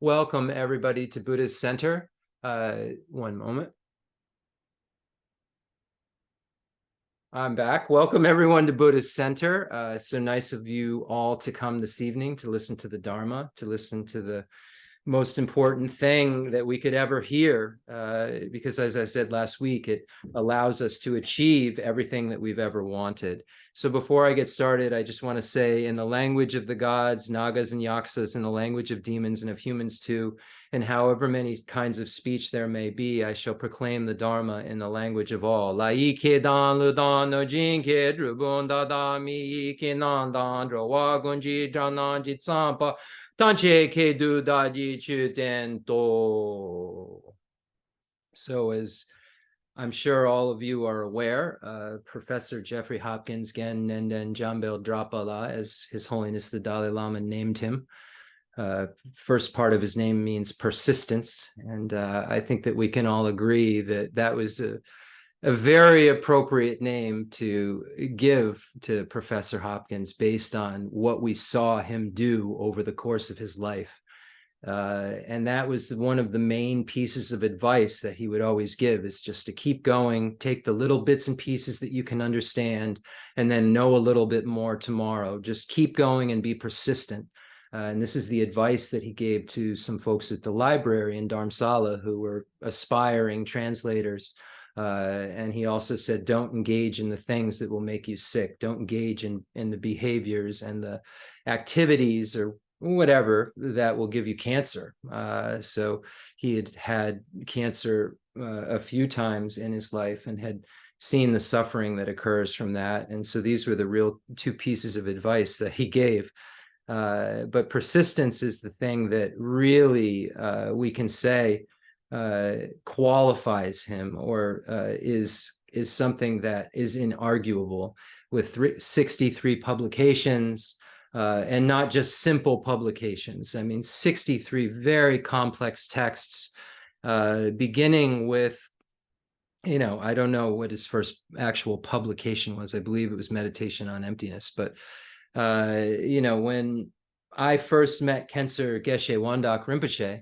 Welcome everybody to Buddhist Center. One moment. I'm back. Welcome everyone to Buddhist Center. So nice of you all to come this evening to listen to the Dharma, to listen to the most important thing that we could ever hear, because as I said last week, it allows us to achieve everything that we've ever wanted. So before I get started, I just want to say, in the language of the gods, Nagas and Yaksas, in the language of demons and of humans too, and however many kinds of speech there may be, I shall proclaim the Dharma in the language of all. Lai ke dan lu dan no jin ke drubun da da mi ke nan dan dro wa gunji dranan jit sampa Tanche ke du daji chuten. So as I'm sure all of you are aware, Professor Jeffrey Hopkins, Gen Nenden Jambel Drapala, as His Holiness the Dalai Lama named him. First part of his name means persistence. And I think that we can all agree that that was a very appropriate name to give to Professor Hopkins based on what we saw him do over the course of his life. And that was one of the main pieces of advice that he would always give, is just to keep going, take the little bits and pieces that you can understand, and then know a little bit more tomorrow. Just keep going and be persistent. And this is the advice that he gave to some folks at the library in Dharamsala who were aspiring translators. And he also said, don't engage in the things that will make you sick. Don't engage in the behaviors and the activities or whatever that will give you cancer. So he had had cancer a few times in his life and had seen the suffering that occurs from that. And so these were the real two pieces of advice that he gave. But persistence is the thing that really we can say qualifies him, or is something that is inarguable, with 63 publications, and not just simple publications. I mean, 63 very complex texts, beginning with, I don't know what his first actual publication was. I believe it was Meditation on Emptiness. But, when I first met Khenser Geshe Wandak Rinpoche,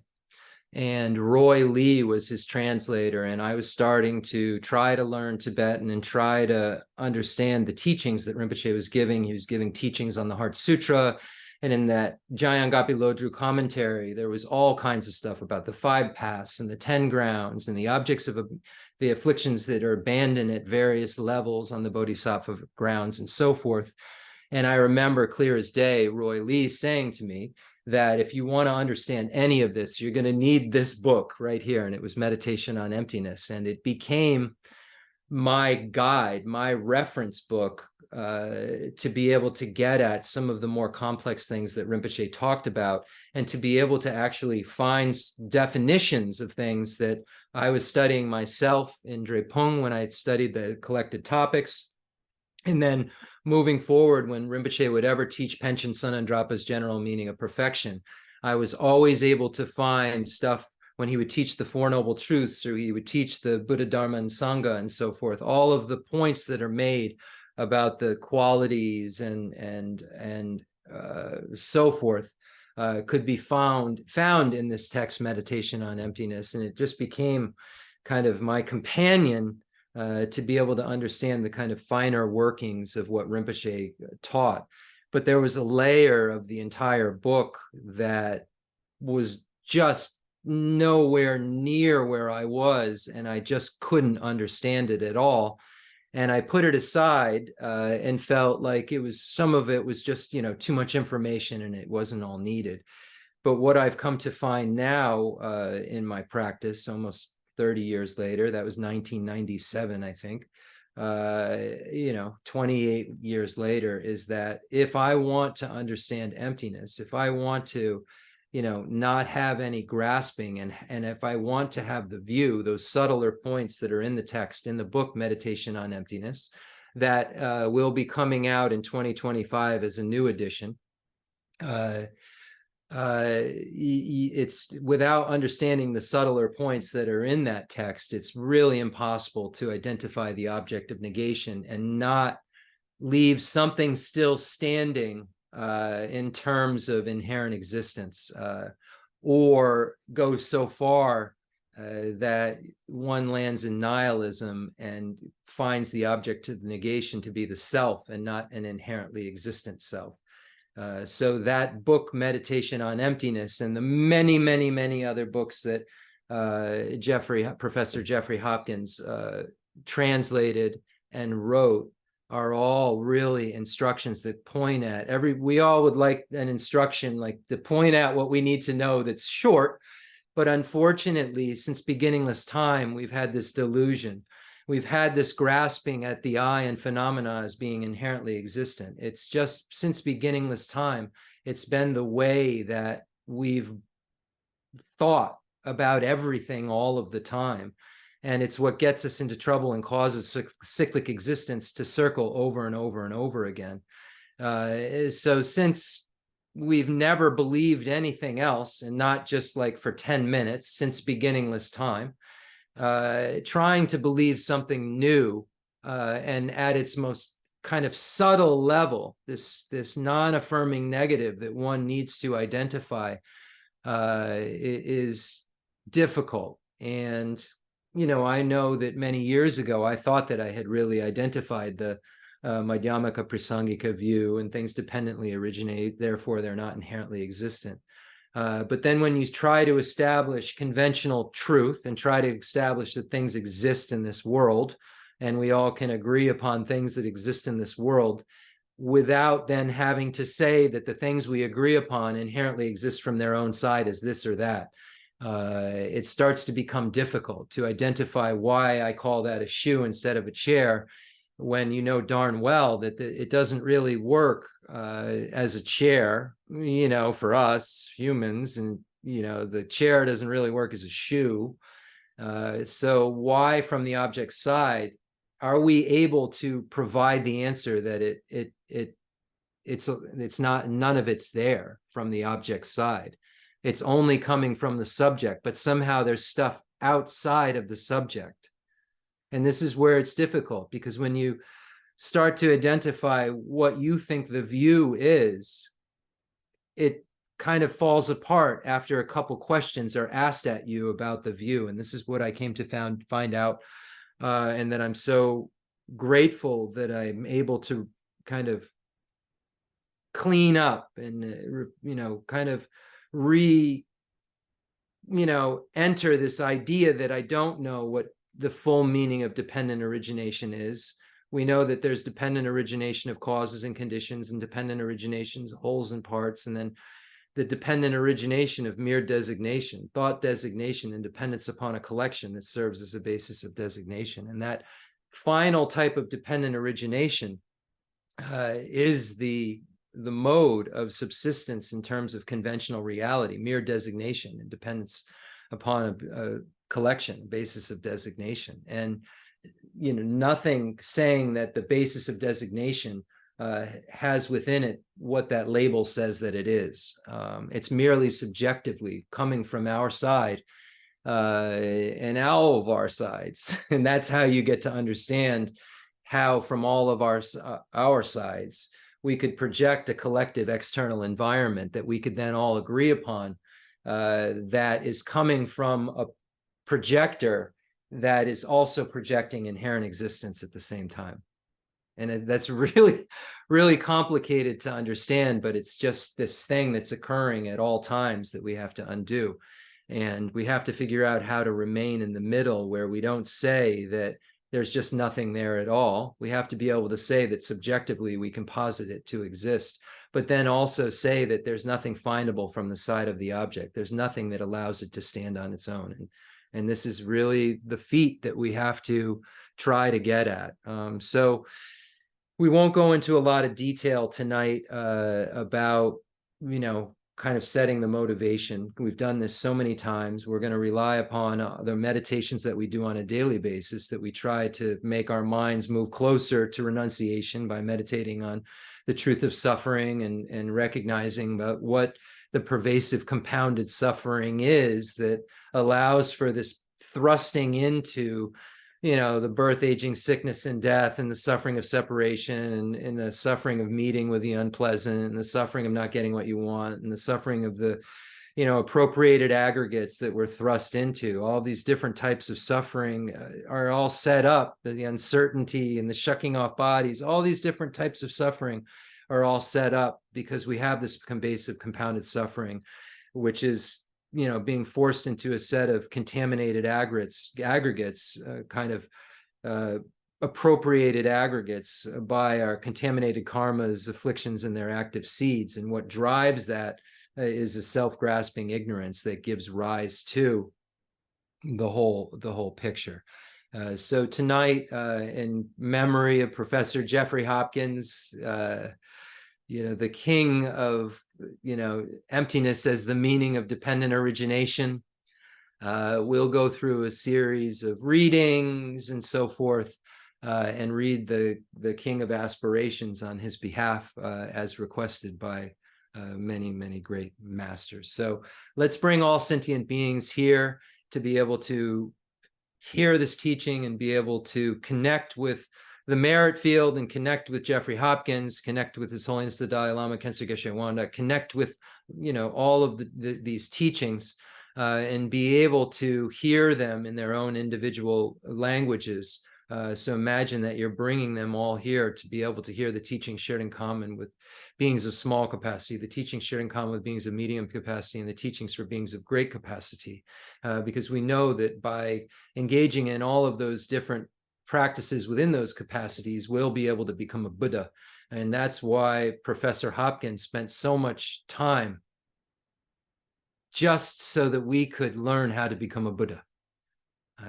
and Roy Lee was his translator, and I was starting to try to learn Tibetan and try to understand the teachings that Rinpoche was giving. He was giving teachings on the Heart Sutra, and in that Jayangapi Lodru commentary, there was all kinds of stuff about the 5 paths and the 10 grounds and the objects of the afflictions that are abandoned at various levels on the Bodhisattva grounds and so forth. And I remember clear as day Roy Lee saying to me that if you want to understand any of this, you're going to need this book right here. And it was Meditation on Emptiness. And it became my guide, my reference book, to be able to get at some of the more complex things that Rinpoche talked about, and to be able to actually find definitions of things that I was studying myself in Drepung when I studied the collected topics. And then moving forward, when Rinpoche would ever teach Panchen Sanandrapa's general meaning of perfection, I was always able to find stuff when he would teach the Four Noble Truths, or he would teach the Buddha, Dharma, and Sangha, and so forth. All of the points that are made about the qualities and so forth could be found in this text, Meditation on Emptiness. And it just became kind of my companion to be able to understand the kind of finer workings of what Rinpoche taught. But there was a layer of the entire book that was just nowhere near where I was, and I just couldn't understand it at all. And I put it aside and felt like some of it was just, too much information, and it wasn't all needed. But what I've come to find now in my practice, almost 30 years later, that was 1997, I think, 28 years later, is that if I want to understand emptiness, if I want to, not have any grasping, and if I want to have the view, those subtler points that are in the text, in the book Meditation on Emptiness, that will be coming out in 2025 as a new edition, it's without understanding the subtler points that are in that text, it's really impossible to identify the object of negation and not leave something still standing in terms of inherent existence, or go so far that one lands in nihilism and finds the object of the negation to be the self and not an inherently existent self. So that book, Meditation on Emptiness, and the many, many, many other books that Professor Jeffrey Hopkins translated and wrote are all really instructions that point at we all would like an instruction like to point out what we need to know that's short. But unfortunately, since beginningless time, we've had this delusion. We've had this grasping at the I and phenomena as being inherently existent. It's just since beginningless time, it's been the way that we've thought about everything all of the time. And it's what gets us into trouble and causes cyclic existence to circle over and over and over again. So since we've never believed anything else, and not just like for 10 minutes since beginningless time, trying to believe something new and at its most kind of subtle level, this non-affirming negative that one needs to identify is difficult. And I know that many years ago I thought that I had really identified the Madhyamaka Prasangika view, and things dependently originate, therefore they're not inherently existent. But then when you try to establish conventional truth and try to establish that things exist in this world, and we all can agree upon things that exist in this world, without then having to say that the things we agree upon inherently exist from their own side as this or that, it starts to become difficult to identify why I call that a shoe instead of a chair, when you know darn well that it doesn't really work as a chair, for us humans, and the chair doesn't really work as a shoe. So why, from the object side, are we able to provide the answer that it's not, none of it's there from the object side? It's only coming from the subject, but somehow there's stuff outside of the subject. And this is where it's difficult, because when you start to identify what you think the view is, it kind of falls apart after a couple questions are asked at you about the view. And this is what I came to find out, and that I'm so grateful that I'm able to kind of clean up and, kind of enter this idea that I don't know what the full meaning of dependent origination is. We know that there's dependent origination of causes and conditions, and dependent originations, wholes and parts, and then the dependent origination of mere designation, thought designation, and dependence upon a collection that serves as a basis of designation. And that final type of dependent origination is the mode of subsistence in terms of conventional reality, mere designation and dependence upon a collection, basis of designation. And nothing saying that the basis of designation has within it what that label says that it is. It's merely subjectively coming from our side, and all of our sides. And that's how you get to understand how from all of our sides we could project a collective external environment that we could then all agree upon, that is coming from a projector that is also projecting inherent existence at the same time. And that's really, really complicated to understand, but it's just this thing that's occurring at all times that we have to undo. And we have to figure out how to remain in the middle, where we don't say that there's just nothing there at all. We have to be able to say that subjectively we can posit it to exist, but then also say that there's nothing findable from the side of the object. There's nothing that allows it to stand on its own. And this is really the feat that we have to try to get at. So we won't go into a lot of detail tonight about, kind of setting the motivation. We've done this so many times. We're going to rely upon the meditations that we do on a daily basis, that we try to make our minds move closer to renunciation by meditating on the truth of suffering and recognizing about what the pervasive compounded suffering is that allows for this thrusting into the birth, aging, sickness, and death, and the suffering of separation, and the suffering of meeting with the unpleasant, and the suffering of not getting what you want, and the suffering of the appropriated aggregates that we're thrust into. All these different types of suffering are all set up. The uncertainty and the shucking off bodies, all these different types of suffering are all set up because we have this basic compounded suffering, which is, being forced into a set of contaminated aggregates, kind of appropriated aggregates by our contaminated karmas, afflictions, and their active seeds. And what drives that is a self-grasping ignorance that gives rise to the whole picture. So tonight, in memory of Professor Jeffrey Hopkins, the king of emptiness as the meaning of dependent origination, we'll go through a series of readings and so forth, and read the king of aspirations on his behalf, as requested by many great masters. So let's bring all sentient beings here to be able to hear this teaching and be able to connect with the merit field and connect with Jeffrey Hopkins, connect with His Holiness the Dalai Lama, Khyentse Geshe Wanda, connect with all of these teachings, and be able to hear them in their own individual languages. So imagine that you're bringing them all here to be able to hear the teaching shared in common with beings of small capacity, the teaching shared in common with beings of medium capacity, and the teachings for beings of great capacity. Because we know that by engaging in all of those different practices within those capacities, we'll be able to become a Buddha. And that's why Professor Hopkins spent so much time just so that we could learn how to become a Buddha.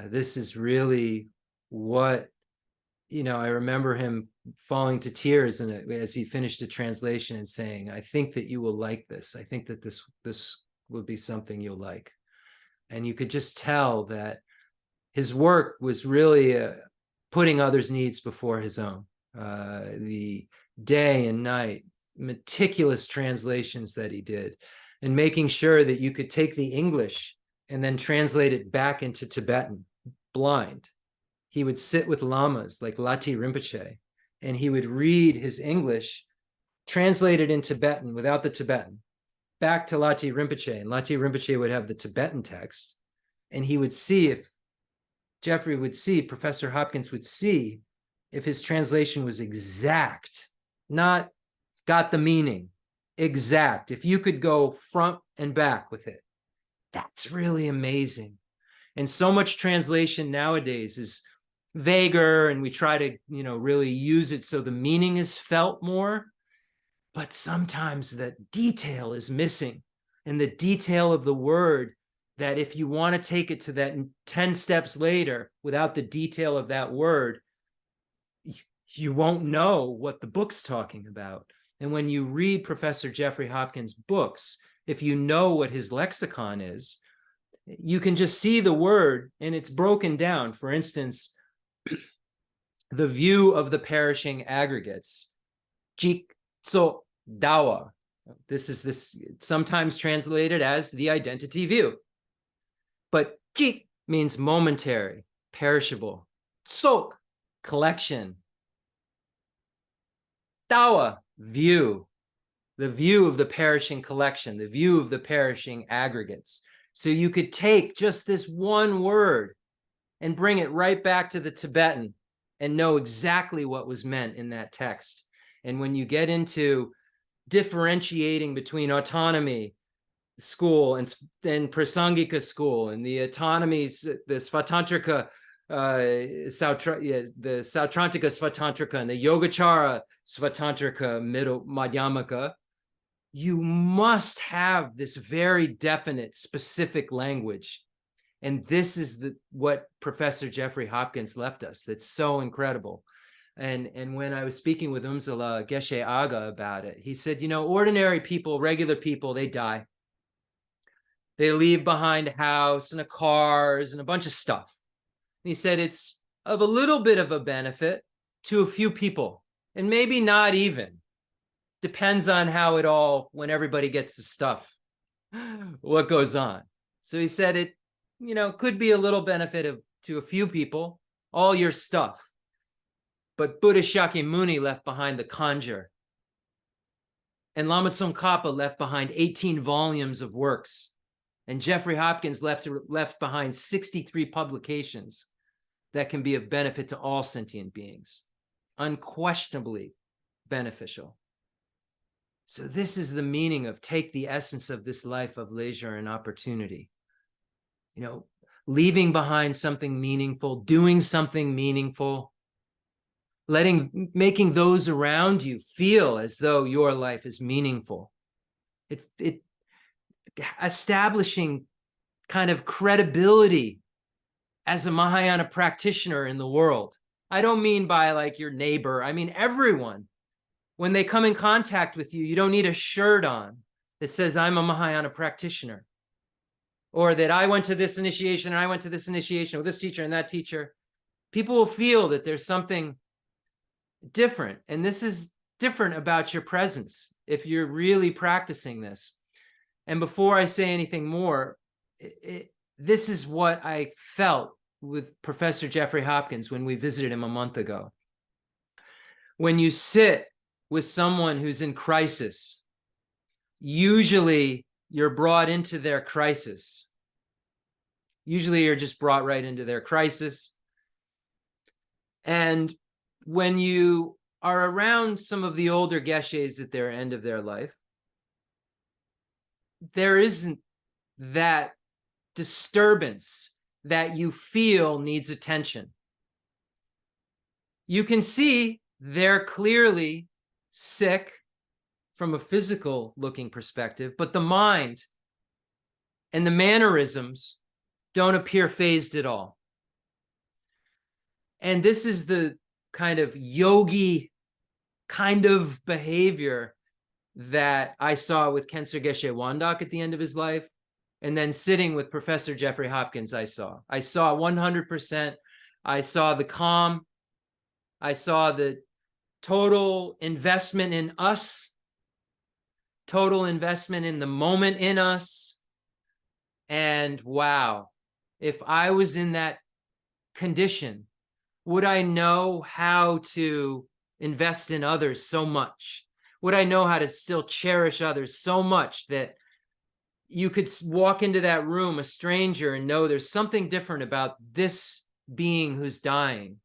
This is really what, I remember him falling to tears as he finished a translation and saying, I think that you will like this. I think that this will be something you'll like. And you could just tell that his work was really putting others' needs before his own. The day and night, meticulous translations that he did, and making sure that you could take the English and then translate it back into Tibetan, blind. He would sit with lamas like Lati Rinpoche, and he would read his English, translated in Tibetan without the Tibetan, back to Lati Rinpoche, and Lati Rinpoche would have the Tibetan text, and he would see if Jeffrey would see, Professor Hopkins would see if his translation was exact, not got the meaning, exact. If you could go front and back with it, that's really amazing. And so much translation nowadays is vaguer, and we try to, really use it so the meaning is felt more. But sometimes the detail is missing, and the detail of the word, that if you want to take it to that 10 steps later without the detail of that word, you won't know what the book's talking about. And when you read Professor Jeffrey Hopkins' books, if you know what his lexicon is, you can just see the word and it's broken down. For instance, the view of the perishing aggregates, Jik Tso Dawa. This is sometimes translated as the identity view. But Jik means momentary, perishable. Tsok, collection. Dawa, view. The view of the perishing collection, the view of the perishing aggregates. So you could take just this one word and bring it right back to the Tibetan and know exactly what was meant in that text. And when you get into differentiating between autonomy school and Prasangika school, and the autonomies, the Svatantrika, the Sautrantika Svatantrika, and the Yogacara Svatantrika, middle Madhyamaka, you must have this very definite, specific language. And this is what Professor Jeffrey Hopkins left us. It's so incredible. And when I was speaking with Umzala Geshe Aga about it, he said, ordinary people, regular people, they die. They leave behind a house and a cars and a bunch of stuff. And he said it's of a little bit of a benefit to a few people, and maybe not even. Depends on how it all, when everybody gets the stuff, what goes on. So he said it, could be a little benefit to a few people, all your stuff. But Buddha Shakyamuni left behind the Kanjur. And Lama Tsongkhapa left behind 18 volumes of works. And Jeffrey Hopkins left behind 63 publications that can be of benefit to all sentient beings, unquestionably beneficial. So this is the meaning of take the essence of this life of leisure and opportunity. You know, leaving behind something meaningful, doing something meaningful, making those around you feel as though your life is meaningful. It establishing kind of credibility as a Mahayana practitioner in the world. I don't mean by like your neighbor. I mean everyone. When they come in contact with you, you don't need a shirt on that says I'm a Mahayana practitioner, or that I went to this initiation and I went to this initiation with this teacher and that teacher. People will feel that there's something different. And this is different about your presence if you're really practicing this. And before I say anything more, this is what I felt with Professor Jeffrey Hopkins when we visited him a month ago. When you sit with someone who's in crisis, usually you're brought into their crisis. Usually you're just brought right into their crisis. And when you are around some of the older geshes at their end of their life, there isn't that disturbance that you feel needs attention. You can see they're clearly sick from a physical looking perspective, but the mind and the mannerisms don't appear phased at all. And this is the kind of yogi kind of behavior that I saw with Khenser Geshe Wandak at the end of his life. And then sitting with Professor Jeffrey Hopkins, I saw 100%. I saw the calm. I saw the total investment in us, total investment in the moment in us. And wow, if I was in that condition, would I know how to invest in others so much? Would I know how to still cherish others so much that you could walk into that room, a stranger, and know there's something different about this being who's dying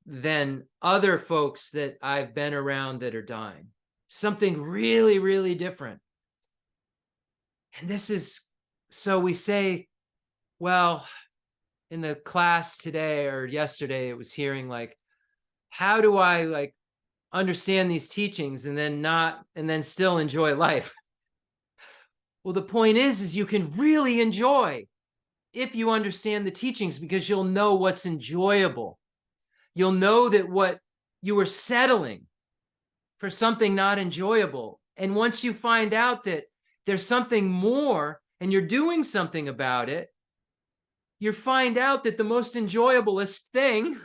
than other folks that I've been around that are dying? Something really, really different. And this is, so we say, well, in the class today or yesterday, it was hearing like, how do I like understand these teachings and then still enjoy life? Well, the point is you can really enjoy if you understand the teachings, because you'll know what's enjoyable. You'll know that what you were settling for something not enjoyable. And once you find out that there's something more and you're doing something about it, you find out that the most enjoyablest thing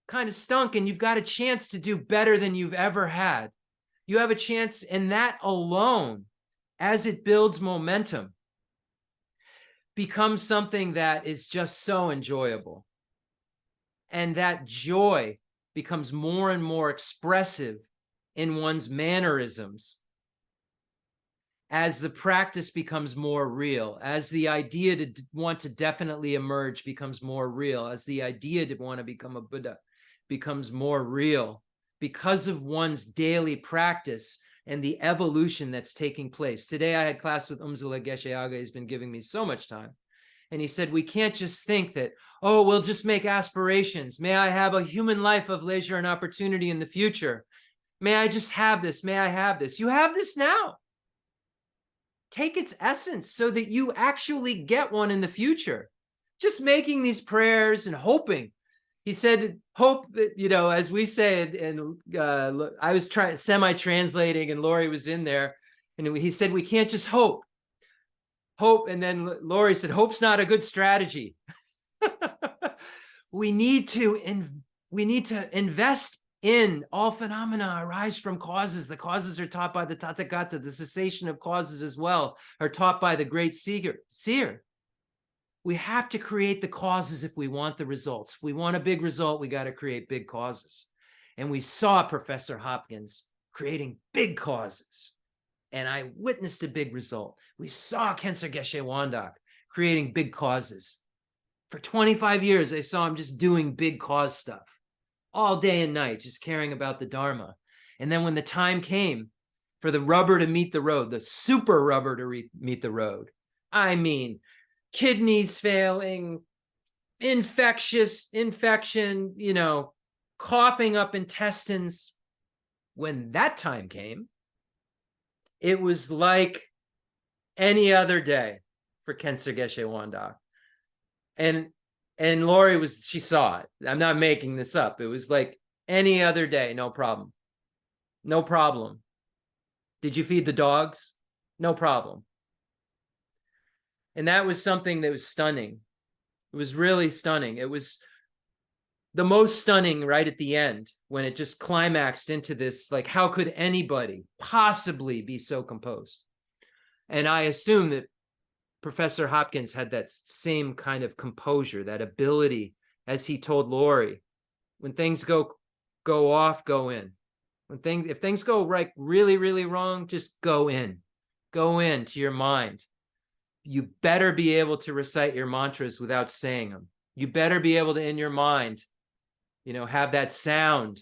kind of stunk, and you've got a chance to do better than you've ever had. You have a chance, and that alone, as it builds momentum, becomes something that is just so enjoyable. And that joy becomes more and more expressive in one's mannerisms as the practice becomes more real, as the idea to want to definitely emerge becomes more real, as the idea to want to become a Buddha becomes more real, because of one's daily practice and the evolution that's taking place. Today I had class with Umzala Geshe Aga. He's been giving me so much time. And he said, we can't just think that, oh, we'll just make aspirations. May I have a human life of leisure and opportunity in the future. May I just have this? May I have this? You have this now. Take its essence so that you actually get one in the future. Just making these prayers and hoping. He said, hope that, you know, as we said, and I was semi-translating and Lori was in there, and he said, we can't just hope. Hope, and then Lori said, hope's not a good strategy. We need to invest in all phenomena arise from causes. The causes are taught by the Tathagata. The cessation of causes as well are taught by the great seer. We have to create the causes if we want the results. If we want a big result, we got to create big causes. And we saw Professor Hopkins creating big causes. and I witnessed a big result. We saw Khyentse Geshe Wandak creating big causes. For 25 years, I saw him just doing big cause stuff all day and night, just caring about the Dharma. And then when the time came for the rubber to meet the road, the super rubber to meet the road, I mean, kidneys failing, infection, coughing up intestines. When that time came, it was like any other day for Khyentse Geshe Wandak. And Lori she saw it. I'm not making this up. It was like any other day, no problem. No problem. Did you feed the dogs? No problem. And that was something that was stunning. It was really stunning. It was the most stunning right at the end when it just climaxed into this, like, how could anybody possibly be so composed? And I assume that Professor Hopkins had that same kind of composure, that ability, as he told Lori, when things go off, go in. If things go right, really, really wrong, just go into your mind. You better be able to recite your mantras without saying them. You better be able to, in your mind, have that sound,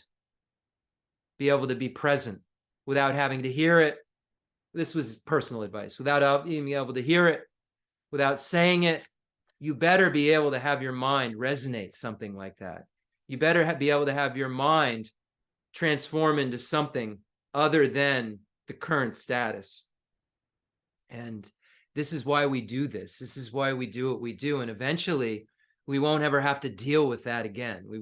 be able to be present without having to hear it. This was personal advice. Without even being able to hear it, without saying it, you better be able to have your mind resonate something like that. You better be able to have your mind transform into something other than the current status. And this is why we do this. This is why we do what we do. And eventually we won't ever have to deal with that again. We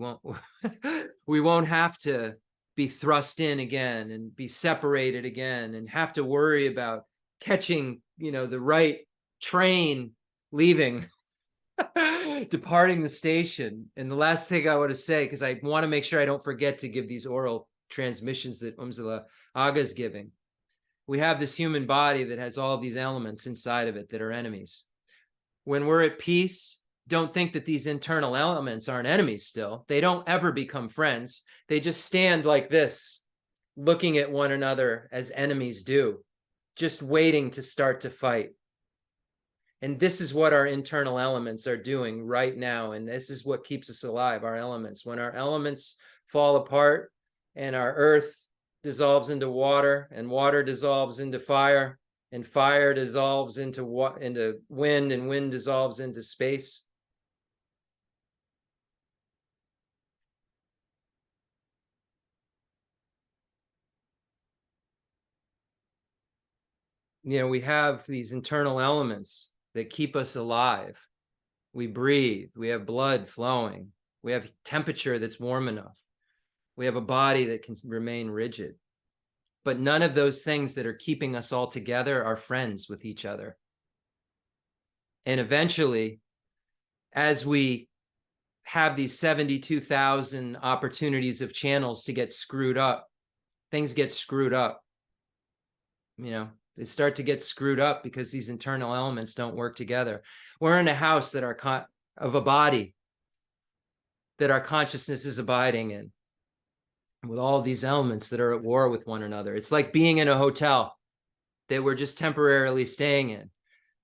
won't have to be thrust in again and be separated again and have to worry about catching, the right train leaving, departing the station. And the last thing I want to say, because I want to make sure I don't forget to give these oral transmissions that Umzala Aga is giving. We have this human body that has all of these elements inside of it that are enemies. When we're at peace, don't think that these internal elements aren't enemies still. They don't ever become friends. They just stand like this, looking at one another as enemies do, just waiting to start to fight. And this is what our internal elements are doing right now. And this is what keeps us alive, our elements. When our elements fall apart and our earth dissolves into water, and water dissolves into fire, and fire dissolves into wind, and wind dissolves into space. We have these internal elements that keep us alive. We breathe, we have blood flowing, we have temperature that's warm enough, we have a body that can remain rigid. But none of those things that are keeping us all together are friends with each other. And eventually, as we have these 72,000 opportunities of channels to get screwed up, things get screwed up. They start to get screwed up because these internal elements don't work together. We're in a house that of a body that our consciousness is abiding in, with all these elements that are at war with one another. It's like being in a hotel that we're just temporarily staying in,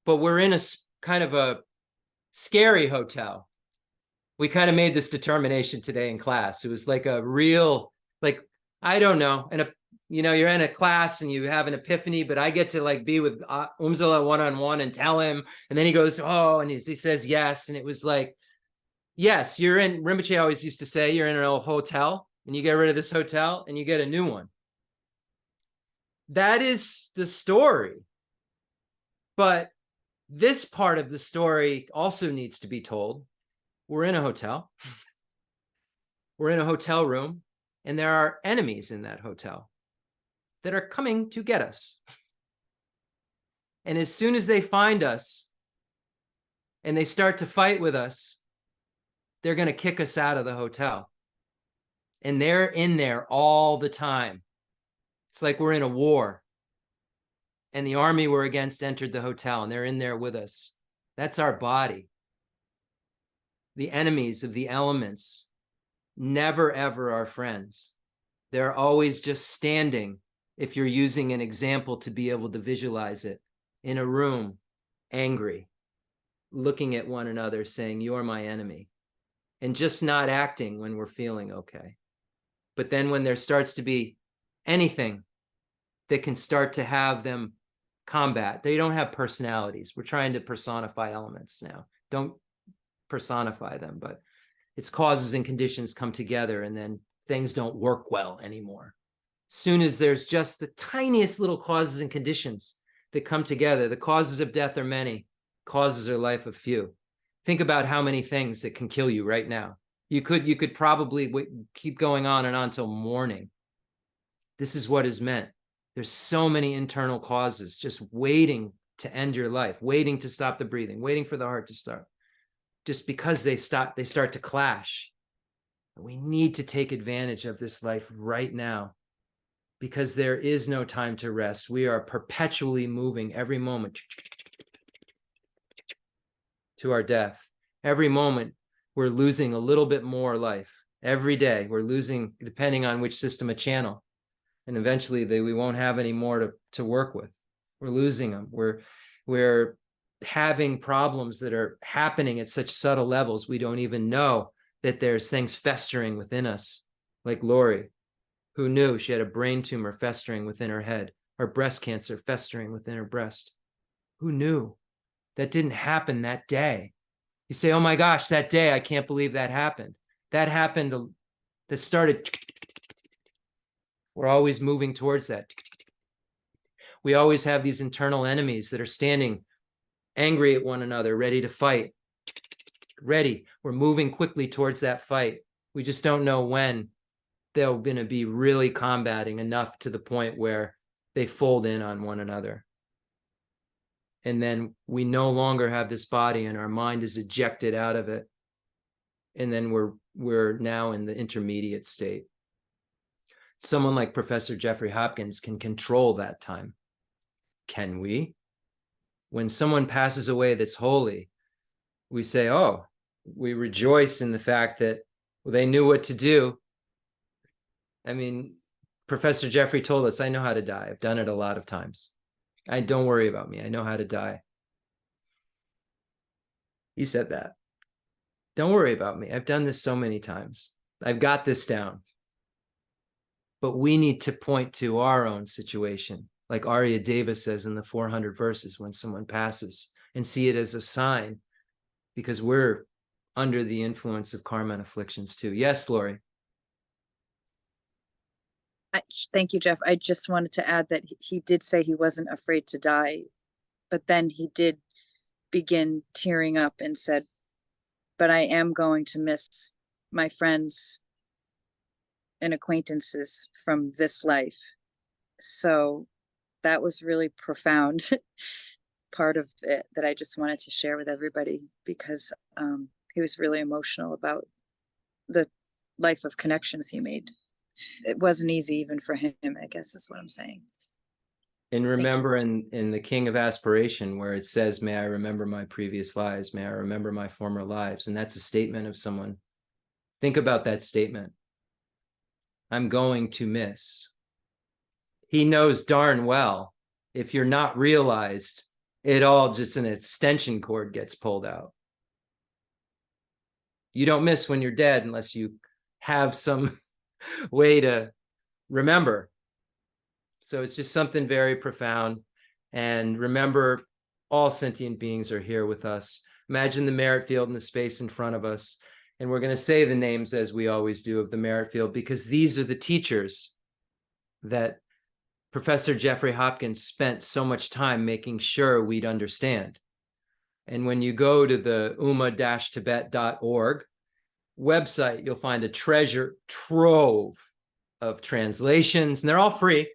but we're in a kind of a scary hotel. We kind of made this determination today in class. It was like a real, I don't know, you're in a class and you have an epiphany, but I get to be with Umzala one-on-one and tell him, and then he goes, oh, and he says yes. And it was like, yes, Rinpoche always used to say, you're in an old hotel, and you get rid of this hotel and you get a new one. That is the story. But this part of the story also needs to be told. We're in a hotel. We're in a hotel room, and there are enemies in that hotel that are coming to get us. And as soon as they find us and they start to fight with us, they're going to kick us out of the hotel. And they're in there all the time. It's like we're in a war. And the army we're against entered the hotel, and they're in there with us. That's our body. The enemies of the elements never, ever are friends. They're always just standing if you're using an example to be able to visualize it, in a room, angry, looking at one another saying, "You're my enemy," and just not acting when we're feeling okay. But then when there starts to be anything that can start to have them combat, they don't have personalities. We're trying to personify elements now. Don't personify them, but its causes and conditions come together, and then things don't work well anymore. As soon as there's just the tiniest little causes and conditions that come together, the causes of death are many, causes are life of few. Think about how many things that can kill you right now. You could probably keep going on and on till morning. This is what is meant. There's so many internal causes just waiting to end your life, waiting to stop the breathing, waiting for the heart to start. Just because they start to clash. We need to take advantage of this life right now, because there is no time to rest. We are perpetually moving every moment to our death. Every moment we're losing a little bit more life. Every day we're losing, depending on which system of channel. And eventually we won't have any more to work with. We're losing them. We're having problems that are happening at such subtle levels we don't even know that there's things festering within us. Like Lori, who knew she had a brain tumor festering within her head, or breast cancer festering within her breast. Who knew? That didn't happen that day. You say, "Oh my gosh, that day, I can't believe that happened." That happened, that started. We're always moving towards that. We always have these internal enemies that are standing angry at one another, ready to fight. Ready. We're moving quickly towards that fight. We just don't know when they're going to be really combating enough to the point where they fold in on one another. And then we no longer have this body and our mind is ejected out of it. And then we're now in the intermediate state. Someone like Professor Jeffrey Hopkins can control that time. Can we? When someone passes away that's holy, we say, "Oh, we rejoice in the fact that they knew what to do." I mean, Professor Jeffrey told us, "I know how to die. I've done it a lot of times. Don't worry about me. I know how to die." He said that. Don't worry about me. I've done this so many times. I've got this down. But we need to point to our own situation, like Arya Deva says in the 400 verses when someone passes, and see it as a sign, because we're under the influence of karma and afflictions too. Yes, Lori. Thank you, Jeff. I just wanted to add that he did say he wasn't afraid to die, but then he did begin tearing up and said, "But I am going to miss my friends and acquaintances from this life." So that was really profound part of it that I just wanted to share with everybody, because he was really emotional about the life of connections he made. It wasn't easy even for him, I guess is what I'm saying. And remember in the King of Aspiration, where it says, "May I remember my previous lives, may I remember my former lives." And that's a statement of someone. Think about that statement. I'm going to miss. He knows darn well, if you're not realized, it all just an extension cord gets pulled out. You don't miss when you're dead unless you have some way to remember. So it's just something very profound. And remember, all sentient beings are here with us. Imagine the merit field and the space in front of us. And we're going to say the names, as we always do, of the merit field, because these are the teachers that Professor Jeffrey Hopkin spent so much time making sure we'd understand. And when you go to the umma-tibet.org website, you'll find a treasure trove of translations, and they're all free.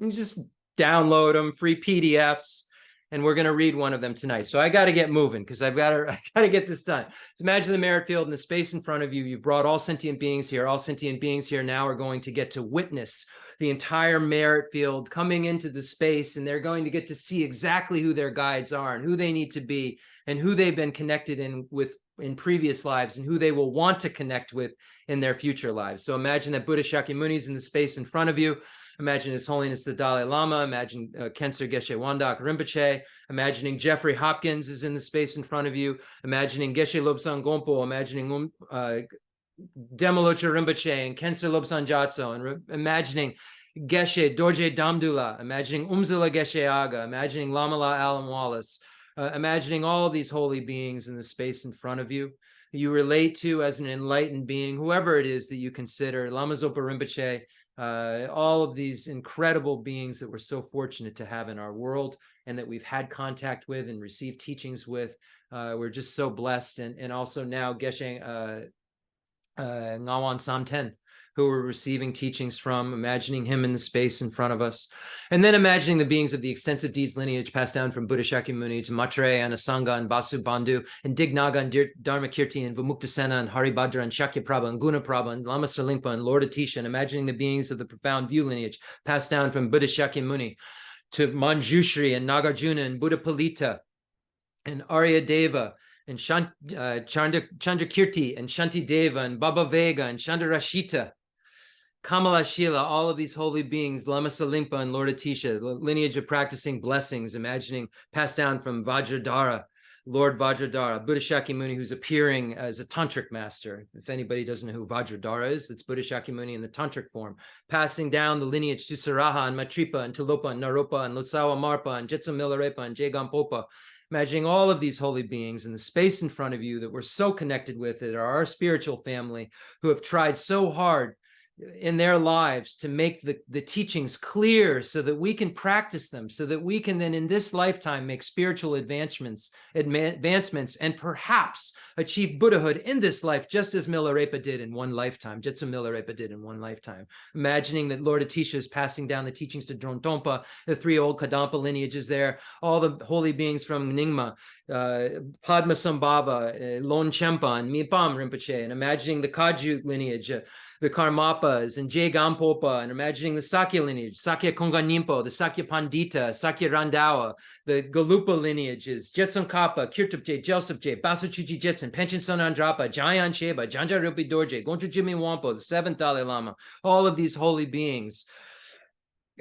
You just download them, free PDFs, and we're going to read one of them tonight. So I got to get moving, because I got to get this done. So imagine the merit field and the space in front of you. You brought all sentient beings here. All sentient beings here now are going to get to witness the entire merit field coming into the space, and they're going to get to see exactly who their guides are and who they need to be and who they've been connected with in previous lives and who they will want to connect with in their future lives. So imagine that Buddha Shakyamuni's in the space in front of you. Imagine His Holiness the Dalai Lama. Imagine Khyentse Geshe Wandak Rinpoche. Imagining Jeffrey Hopkins is in the space in front of you. Imagining Geshe Lobsang Gompo. Imagining Demolocha Rinpoche and Khyentse Lobsang Gyatso. And imagining Geshe Dorje Damdula. Imagining Umzala Geshe Aga. Imagining Lamala Alam Wallace. Imagining all of these holy beings in the space in front of you. You relate to as an enlightened being, whoever it is that you consider, Lama Zopa Rinpoche, all of these incredible beings that we're so fortunate to have in our world and that we've had contact with and received teachings with. We're just so blessed. And also now Geshe Ngawan Samten, who we're receiving teachings from, imagining him in the space in front of us. And then imagining the beings of the extensive deeds lineage passed down from Buddha Shakyamuni to Maitreya and Asanga and Basu Bandhu and Dignaga and Dharmakirti and Vimuktasena and Haribhadra and Shakyaprabha and Gunaprabha and Lama Sarlingpa and Lord Atisha, and imagining the beings of the profound view lineage passed down from Buddha Shakyamuni to Manjushri and Nagarjuna and Buddha Palita and Arya Deva and Chandrakirti and Shanti Deva and Baba Vega and Chandrashita, Kamala Shila, all of these holy beings, Lama Salimpa and Lord Atisha, the lineage of practicing blessings, imagining passed down from Vajradhara, Lord Vajradhara, Buddha Shakyamuni, who's appearing as a tantric master. If anybody doesn't know who Vajradhara is, it's Buddha Shakyamuni in the tantric form, passing down the lineage to Saraha and Matripa and Tilopa and Naropa and Lotsawa Marpa and Jetsu Milarepa and Jagampopa. Imagining all of these holy beings in the space in front of you that we're so connected with, that are our spiritual family, who have tried so hard in their lives to make the teachings clear so that we can practice them, so that we can then in this lifetime make spiritual advancements and perhaps achieve Buddhahood in this life, just as Milarepa did in one lifetime, Jetsu Milarepa did in one lifetime. Imagining that Lord Atisha is passing down the teachings to Drontompa, the three old Kadampa lineages there, all the holy beings from Nyingma, Padmasambhava, Lon Chempa, and Mipam Rinpoche, and imagining the Kaju lineage, the Karmapas and Jay Gampopa, and imagining the Sakya lineage, Sakya Konganimpo, the Sakya Pandita, Sakya Randawa, the Galupa lineages, Jetson Kappa, Kirtupje, Jelsupje, Basuchuji Jetson, Penchen Sonandrapa, Jayan Sheba, Janja Rupi Dorje, Gonchu Jimmy Wampo, the seventh Dalai Lama, all of these holy beings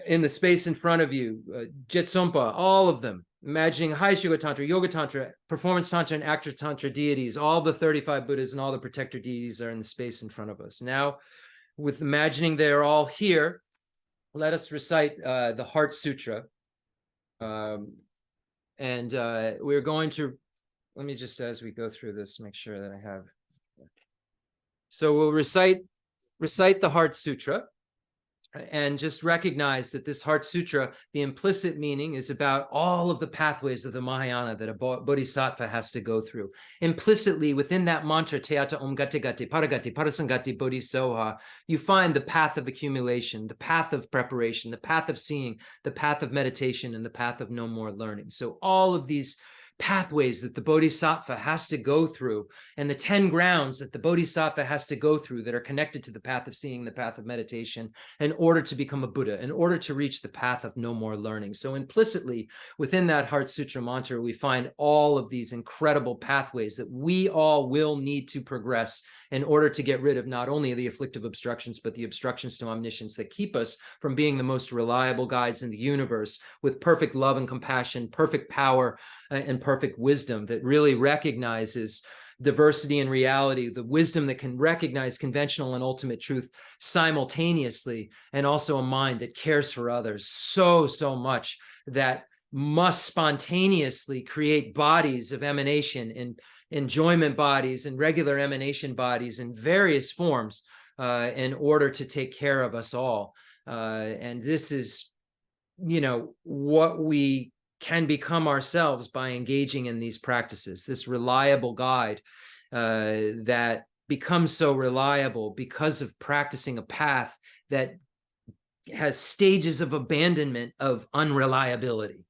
in the space in front of you, Jetsompa, all of them. Imagining High Sugar Tantra, Yoga Tantra, Performance Tantra, and Actor Tantra deities, all the 35 Buddhas and all the protector deities are in the space in front of us. Now, with imagining they're all here, let us recite the Heart Sutra. We're going to, let me just, as we go through this, make sure that I have. So we'll recite the Heart Sutra. And just recognize that this Heart Sutra, the implicit meaning is about all of the pathways of the Mahayana that a bodhisattva has to go through. Implicitly within that mantra, Teata Om Gati Gati, Paragati, Parasangati, Bodhisoha, you find the path of accumulation, the path of preparation, the path of seeing, the path of meditation, and the path of no more learning. So all of these pathways that the bodhisattva has to go through, and the 10 grounds that the bodhisattva has to go through that are connected to the path of seeing, the path of meditation, in order to become a Buddha, in order to reach the path of no more learning. So implicitly within that Heart Sutra mantra, we find all of these incredible pathways that we all will need to progress in order to get rid of not only the afflictive obstructions, but the obstructions to omniscience that keep us from being the most reliable guides in the universe, with perfect love and compassion, perfect power, and perfect wisdom that really recognizes diversity and reality, the wisdom that can recognize conventional and ultimate truth simultaneously, and also a mind that cares for others so much that must spontaneously create bodies of emanation and enjoyment bodies and regular emanation bodies in various forms in order to take care of us all. And this is, what we can become ourselves by engaging in these practices, this reliable guide that becomes so reliable because of practicing a path that has stages of abandonment of unreliability,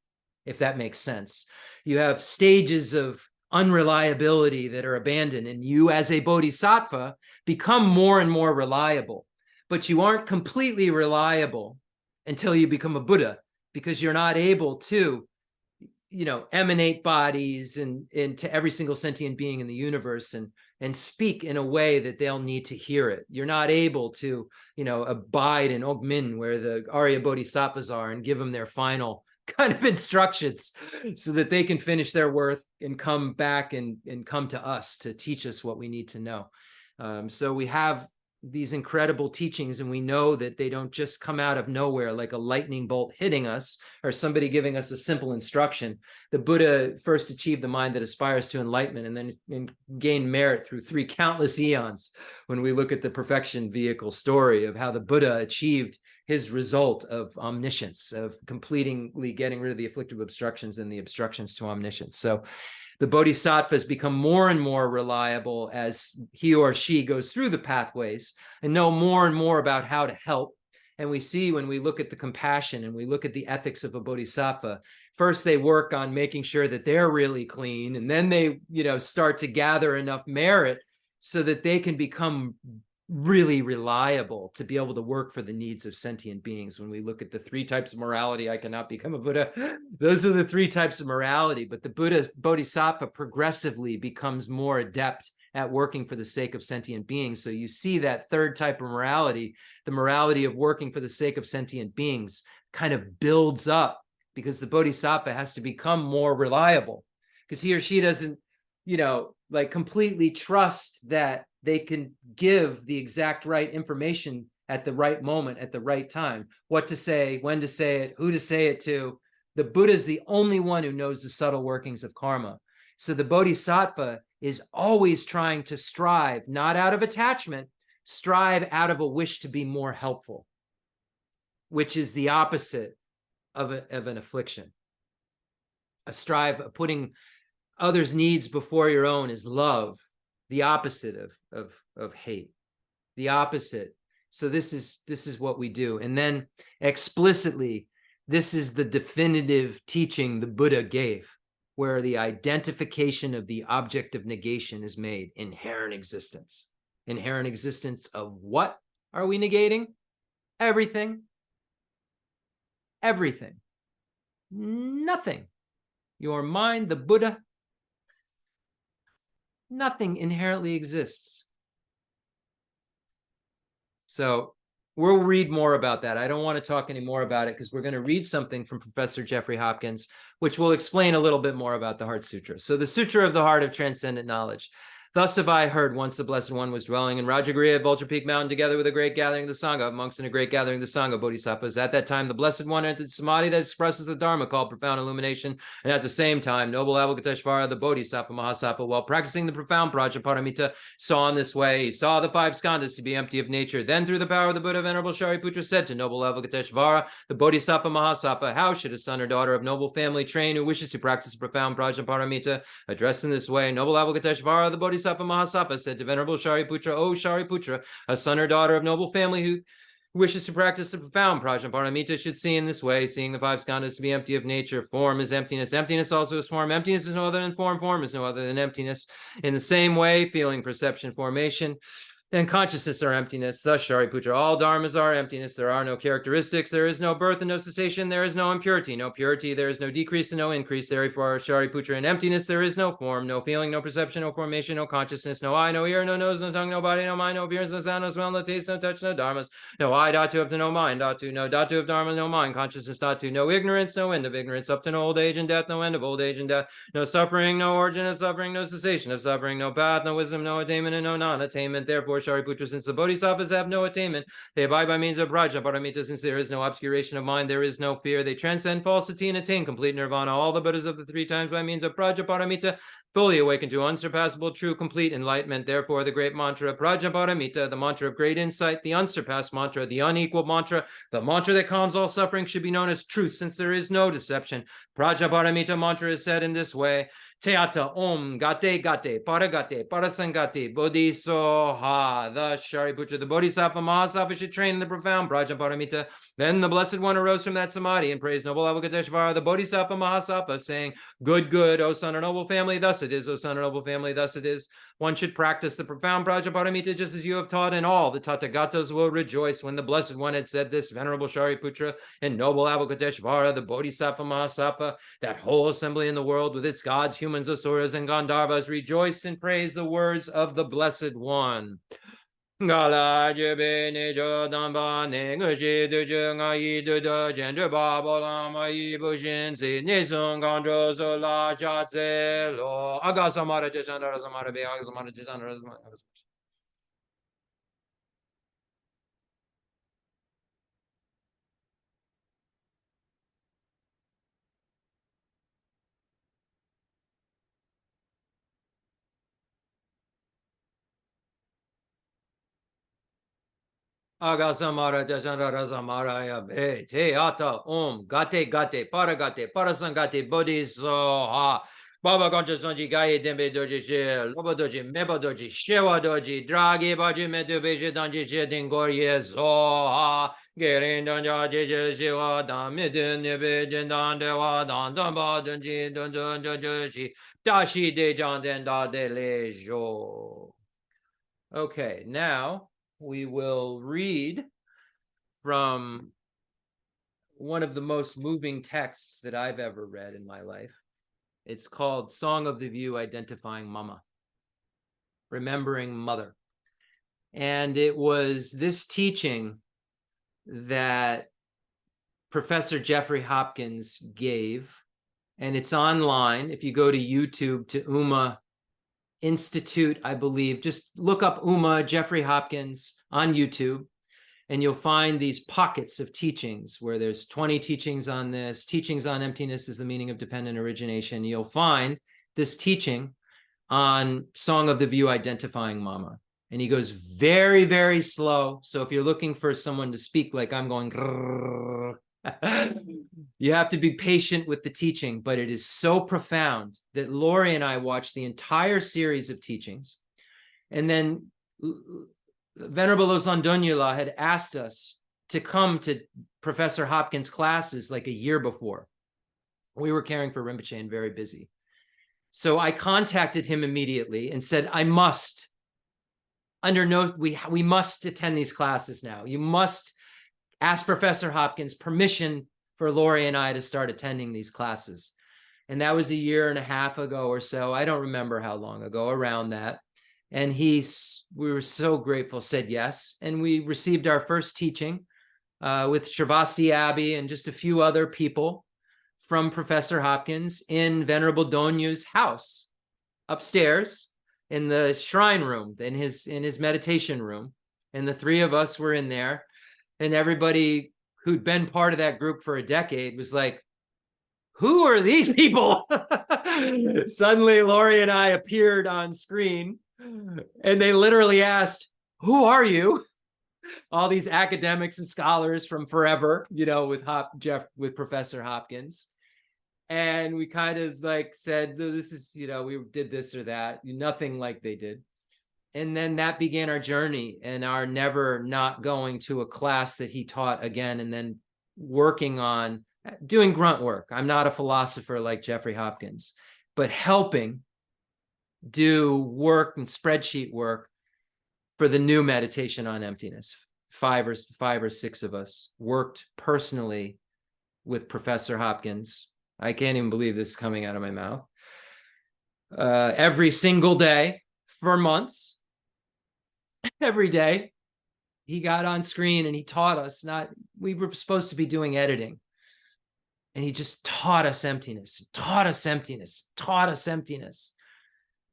if that makes sense. You have stages of unreliability that are abandoned, and you as a bodhisattva become more and more reliable, but you aren't completely reliable until you become a Buddha, because you're not able to emanate bodies and into every single sentient being in the universe and speak in a way that they'll need to hear it. You're not able to, abide in Ogmin where the Arya Bodhisattvas are and give them their final kind of instructions so that they can finish their work and come back and come to us to teach us what we need to know. So we have these incredible teachings, and we know that they don't just come out of nowhere like a lightning bolt hitting us or somebody giving us a simple instruction. The Buddha first achieved the mind that aspires to enlightenment and then gained merit through 3 countless eons. When we look at the perfection vehicle story of how the Buddha achieved his result of omniscience, of completely getting rid of the afflictive obstructions and the obstructions to omniscience. So the bodhisattvas become more and more reliable as he or she goes through the pathways and know more and more about how to help. And we see when we look at the compassion and we look at the ethics of a bodhisattva, first they work on making sure that they're really clean, and then they, start to gather enough merit so that they can become really reliable to be able to work for the needs of sentient beings. When we look at the 3 types of morality, I cannot become a Buddha. Those are the 3 types of morality, but the bodhisattva progressively becomes more adept at working for the sake of sentient beings. So you see that 3rd type of morality, the morality of working for the sake of sentient beings, kind of builds up because the bodhisattva has to become more reliable because he or she doesn't, completely trust that they can give the exact right information at the right moment, at the right time, what to say, when to say it, who to say it to. The Buddha is the only one who knows the subtle workings of karma. So the bodhisattva is always trying to strive, not out of attachment, strive out of a wish to be more helpful, which is the opposite of an affliction. A strive of putting others' needs before your own is love, the opposite of hate, the opposite. So this is what we do. And then explicitly, this is the definitive teaching the Buddha gave, where the identification of the object of negation is made. Inherent existence. Inherent existence of what are we negating? Everything. Everything. Nothing. Your mind, the Buddha, nothing inherently exists. So we'll read more about that. I don't want to talk any more about it because we're going to read something from Professor Jeffrey Hopkins, which will explain a little bit more about the Heart Sutra. So the Sutra of the Heart of Transcendent Knowledge. Thus have I heard once the Blessed One was dwelling in Rajagriha at Vulture Peak Mountain together with a great gathering of the Sangha, monks and a great gathering of the Sangha Bodhisattvas. At that time, the Blessed One entered samadhi that expresses the Dharma called profound illumination. And at the same time, noble Avalokiteshvara, the Bodhisattva Mahasattva, while practicing the profound Prajaparamita, saw in this way. He saw the 5 skandhas to be empty of nature. Then through the power of the Buddha, Venerable Shariputra said to noble Avalokiteshvara, the Bodhisattva Mahasattva, how should a son or daughter of noble family train who wishes to practice the profound Prajaparamita? Addressed in this way, noble Avalokiteshvara, the Bodhisattva Mahasattva, said to Venerable Shariputra, O Shariputra, a son or daughter of noble family who wishes to practice the profound Prajaparamita should see in this way, seeing the 5 skandhas to be empty of nature. Form is emptiness. Emptiness also is form. Emptiness is no other than form. Form is no other than emptiness. In the same way, feeling, perception, formation, and consciousness are emptiness. Thus, Shariputra, all dharmas are emptiness. There are no characteristics. There is no birth and no cessation. There is no impurity. No purity. There is no decrease and no increase. Therefore, Shariputra, in emptiness, there is no form, no feeling, no perception, no formation, no consciousness, no eye, no ear, no nose, no tongue, no body, no mind, no appearance, no sound, no smell, no taste, no touch, no dharmas. No eye, dhatu, up to no mind, dhatu, no dhatu of dharma, no mind, consciousness, dhatu, no ignorance, no end of ignorance, up to no old age and death, no end of old age and death, no suffering, no origin of suffering, no cessation of suffering, no path, no wisdom, no attainment, and no non-attainment. Therefore, Shariputra, since the Bodhisattvas have no attainment, they abide by means of Prajaparamita. Since there is no obscuration of mind, there is no fear. They transcend falsity and attain complete nirvana. All the Buddhas of the 3 times by means of Prajaparamita fully awaken to unsurpassable, true, complete enlightenment. Therefore, the great mantra Prajaparamita, the mantra of great insight, the unsurpassed mantra, the unequaled mantra, the mantra that calms all suffering, should be known as truth, since there is no deception. Prajaparamita mantra is said in this way. Teata Om Gate Gate Paragate Parasangate Bodhisoha. Thus Shariputra, the Bodhisattva Mahasattva, should train in the profound Prajaparamita. Then the Blessed One arose from that samadhi and praised noble Avalokiteshvara, the Bodhisattva Mahasattva, saying, good, good, O son of noble family, thus it is, O son of noble family, thus it is. One should practice the profound Prajaparamita just as you have taught, and all the Tathagatas will rejoice. When the Blessed One had said this, venerable Shariputra and noble Avalokiteshvara, the Bodhisattva Mahasattva, that whole assembly in the world with its gods, humans, asuras, and Gandharvas rejoiced and praised the words of the Blessed One. Gala jebe nejo damba ne ngushi duju ngayi dudu gender babola mai bushin si nisung gandro so la shatse lo agasamara jisandara samara be agasamara jisandara samara. Agasamara Jasandara Samaraya Be Teata Om Gate Gate Paragate Parasangate Bodhisoha Baba Conchasanji Gaye Dembe Doji She Loba Doji Meba Doji Shewa Doji Dragi Baji Medu Beji Danji She Dingorye Soha Gerin Danja Jiji Shewa Dan Midin Nebe Jindan Dewa Dan Damba Dunji Dunjun Joji Dashi De Jan Den Da De Lejo. Okay, now we will read from one of the most moving texts that I've ever read in my life. It's called Song of the View, Identifying Mama, Remembering Mother. And it was this teaching that Professor Jeffrey Hopkins gave, and it's online. If you go to YouTube to Uma Institute, I believe, just look up Uma Jeffrey Hopkins on YouTube, and you'll find these pockets of teachings where there's 20 teachings on this. Teachings on emptiness is the meaning of dependent origination. You'll find this teaching on Song of the View, Identifying Mama. And he goes very, very slow. So if you're looking for someone to speak like I'm going, you have to be patient with the teaching, but it is so profound that Lori and I watched the entire series of teachings. And then Venerable Osandonyula had asked us to come to Professor Hopkins' classes like a year before. We were caring for Rinpoche and very busy. So I contacted him immediately and said, I must, under no, we must attend these classes now. You must ask Professor Hopkins permission for Lori and I to start attending these classes. And that was a year and a half ago or so. I don't remember how long ago, around that. And we were so grateful, said yes. And we received our first teaching with Sravasti Abbey and just a few other people from Professor Hopkins in Venerable Donyu's house upstairs in the shrine room, in his meditation room. And the three of us were in there. And everybody who'd been part of that group for a decade was like, who are these people? Suddenly, Lori and I appeared on screen, and they literally asked, who are you? All these academics and scholars from forever, with Professor Hopkins. And we kind of like said, this is, we did this or that, nothing like they did. And then that began our journey and our never not going to a class that he taught again, and then working on doing grunt work. I'm not a philosopher like Jeffrey Hopkins, but helping do work and spreadsheet work for the new meditation on emptiness. Five or six of us worked personally with Professor Hopkins. I can't even believe this is coming out of my mouth. Every single day for months. Every day he got on screen and he taught us. We were supposed to be doing editing, and he just taught us emptiness, taught us emptiness, taught us emptiness,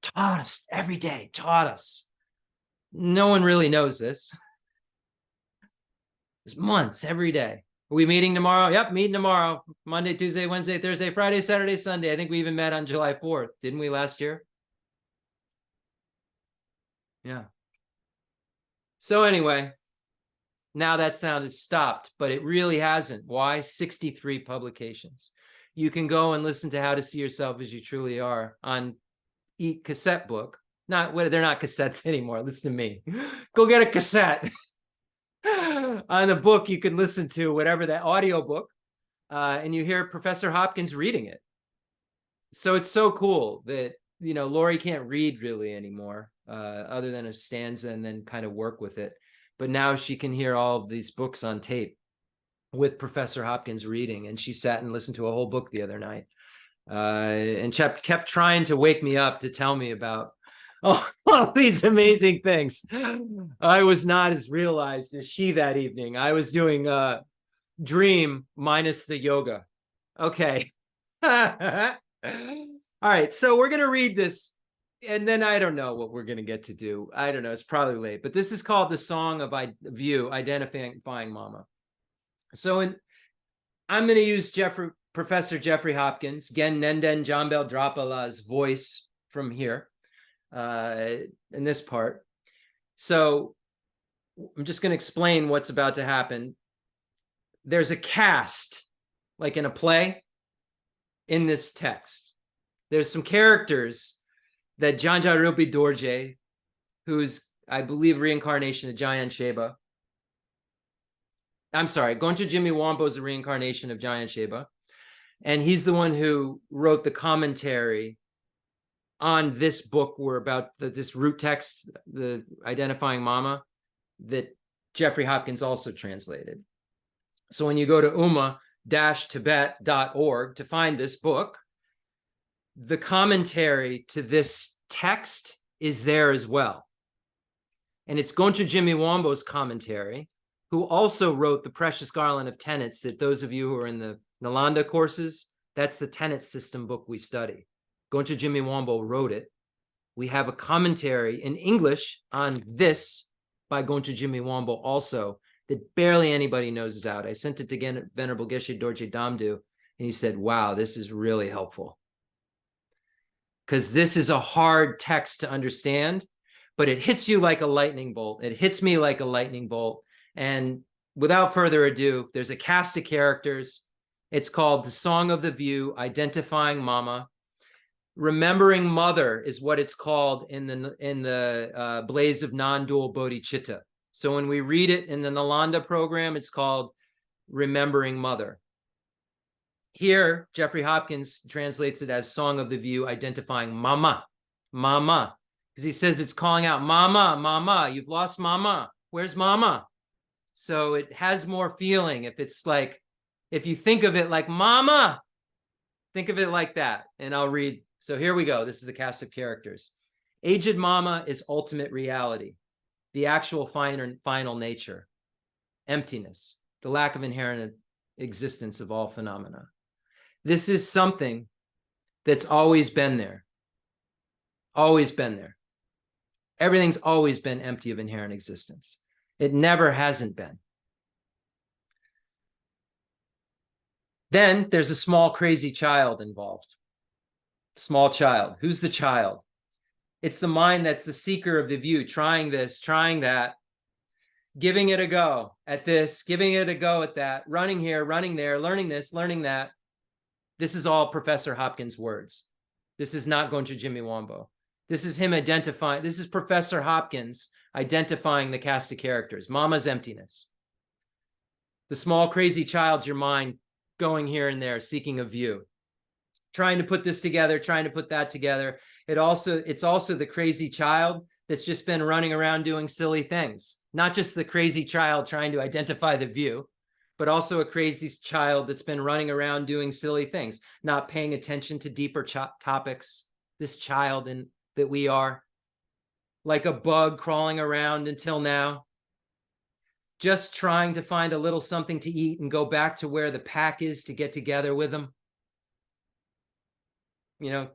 taught us every day, taught us. No one really knows this. It's months every day. Are we meeting tomorrow? Yep, meeting tomorrow. Monday, Tuesday, Wednesday, Thursday, Friday, Saturday, Sunday. I think we even met on July 4th. Didn't we last year? Yeah. So anyway, now that sound has stopped, but it really hasn't. Why? 63 publications. you can go and listen to How to See Yourself as You Truly Are on cassette book. They're not cassettes anymore. Listen to me. Go get a cassette. On the book, you can listen to whatever, that audio book, and you hear Professor Hopkins reading it. So it's so cool that, Lori can't read really anymore, other than a stanza and then kind of work with it. But now she can hear all of these books on tape with Professor Hopkins reading. And she sat and listened to a whole book the other night, and kept trying to wake me up to tell me about all these amazing things. I was not as realized as she that evening. I was doing dream minus the yoga. Okay. All right. So we're going to read this, and then I don't know what we're going to get to do. I don't know. It's probably late, but this is called the Song of View, Identifying Mama. So I'm going to use Professor Jeffrey Hopkins, Gen Nenden Jambel Drapala's voice from here. In this part. So I'm just going to explain what's about to happen. There's a cast, like in a play, in this text. There's some characters that Janja Rupi Dorje, who's, I believe, reincarnation of Jayan Sheba. I'm sorry, Goncha Jimmy Wampo is a reincarnation of Jayan Sheba. And he's the one who wrote the commentary on this book. We're about this root text, the Identifying Mama, that Jeffrey Hopkins also translated. So when you go to umma-tibet.org to find this book, the commentary to this text is there as well. And it's Goncha Jimmy Wambo's commentary, who also wrote the Precious Garland of Tenets, that those of you who are in the Nalanda courses, that's the tenet system book we study. Goncha Jimmy Wambo wrote it. We have a commentary in English on this by Goncha Jimmy Wambo also, that barely anybody knows is out. I sent it to Venerable Geshe Dorje Damdu, and he said, wow, this is really helpful. Because this is a hard text to understand, but it hits you like a lightning bolt. It hits me like a lightning bolt. And without further ado, there's a cast of characters. It's called The Song of the View, Identifying Mama. Remembering Mother is what it's called in the Blaze of Non-Dual Bodhicitta. So when we read it in the Nalanda program, it's called Remembering Mother. Here, Jeffrey Hopkins translates it as Song of the View, Identifying Mama, Mama, because he says it's calling out, Mama, Mama, you've lost Mama. Where's Mama? So it has more feeling if it's like, if you think of it like Mama, think of it like that. And I'll read. So here we go. This is the cast of characters. Aged Mama is ultimate reality, the actual final nature, emptiness, the lack of inherent existence of all phenomena. This is something that's always been there. Always been there. Everything's always been empty of inherent existence. It never hasn't been. Then there's a small crazy child involved. Small child. Who's the child? It's the mind that's the seeker of the view, trying this, trying that, giving it a go at this, giving it a go at that, running here, running there, learning this, learning that. This is all Professor Hopkins' words. This is not Goncha Jimmy Wambo. This is him identifying, this is Professor Hopkins identifying the cast of characters. Mama's emptiness. The small crazy child's your mind going here and there, seeking a view. Trying to put this together, trying to put that together. It's also the crazy child that's just been running around doing silly things. Not just the crazy child trying to identify the view, but also a crazy child that's been running around doing silly things, not paying attention to deeper topics. This child that we are, like a bug crawling around until now, just trying to find a little something to eat and go back to where the pack is to get together with them. You know,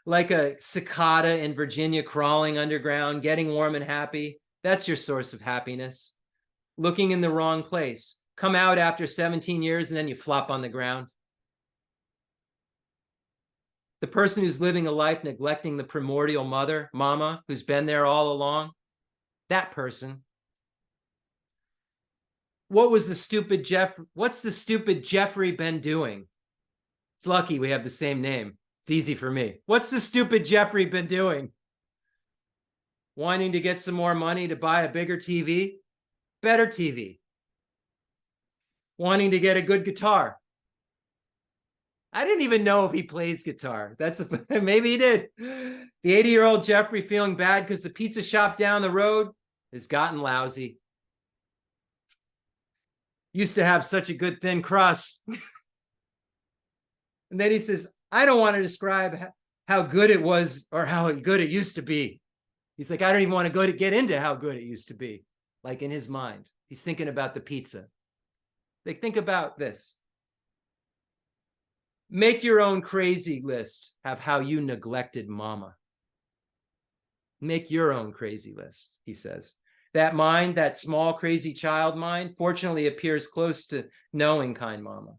like a cicada in Virginia crawling underground, getting warm and happy. That's your source of happiness. Looking in the wrong place. Come out after 17 years and then you flop on the ground. The person who's living a life neglecting the primordial mother, Mama, who's been there all along, that person. What's the stupid Jeffrey been doing? It's lucky we have the same name. It's easy for me. What's the stupid Jeffrey been doing? Wanting to get some more money to buy a bigger TV? Better TV. Wanting to get a good guitar? I didn't even know if he plays guitar. Maybe he did. The 80-year-old Jeffrey feeling bad because the pizza shop down the road has gotten lousy. Used to have such a good thin crust. And then he says, I don't want to describe how good it was or how good it used to be. He's like, I don't even want to go to get into how good it used to be. Like in his mind, he's thinking about the pizza. Like, think about this. Make your own crazy list of how you neglected mama. Make your own crazy list, he says. That mind, that small, crazy child mind, fortunately appears close to knowing kind mama.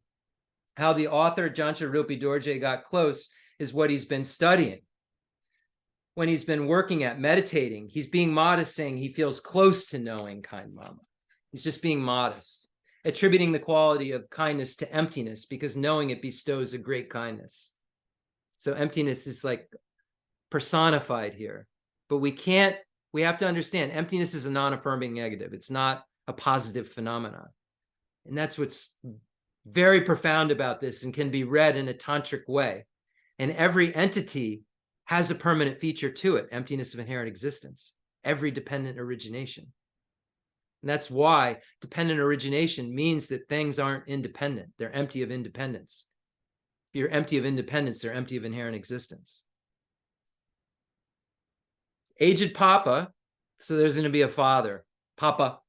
How the author, Jancha Rilpi Dorje, got close is what he's been studying. When he's been working at meditating, he's being modest, saying he feels close to knowing kind mama. He's just being modest, attributing the quality of kindness to emptiness because knowing it bestows a great kindness. So emptiness is like personified here, but we have to understand emptiness is a non-affirming negative. It's not a positive phenomenon. And that's what's very profound about this and can be read in a tantric way. And every entity has a permanent feature to it, emptiness of inherent existence, every dependent origination. And that's why dependent origination means that things aren't independent. They're empty of independence. If you're empty of independence, they're empty of inherent existence. Aged Papa, so there's going to be a father, Papa,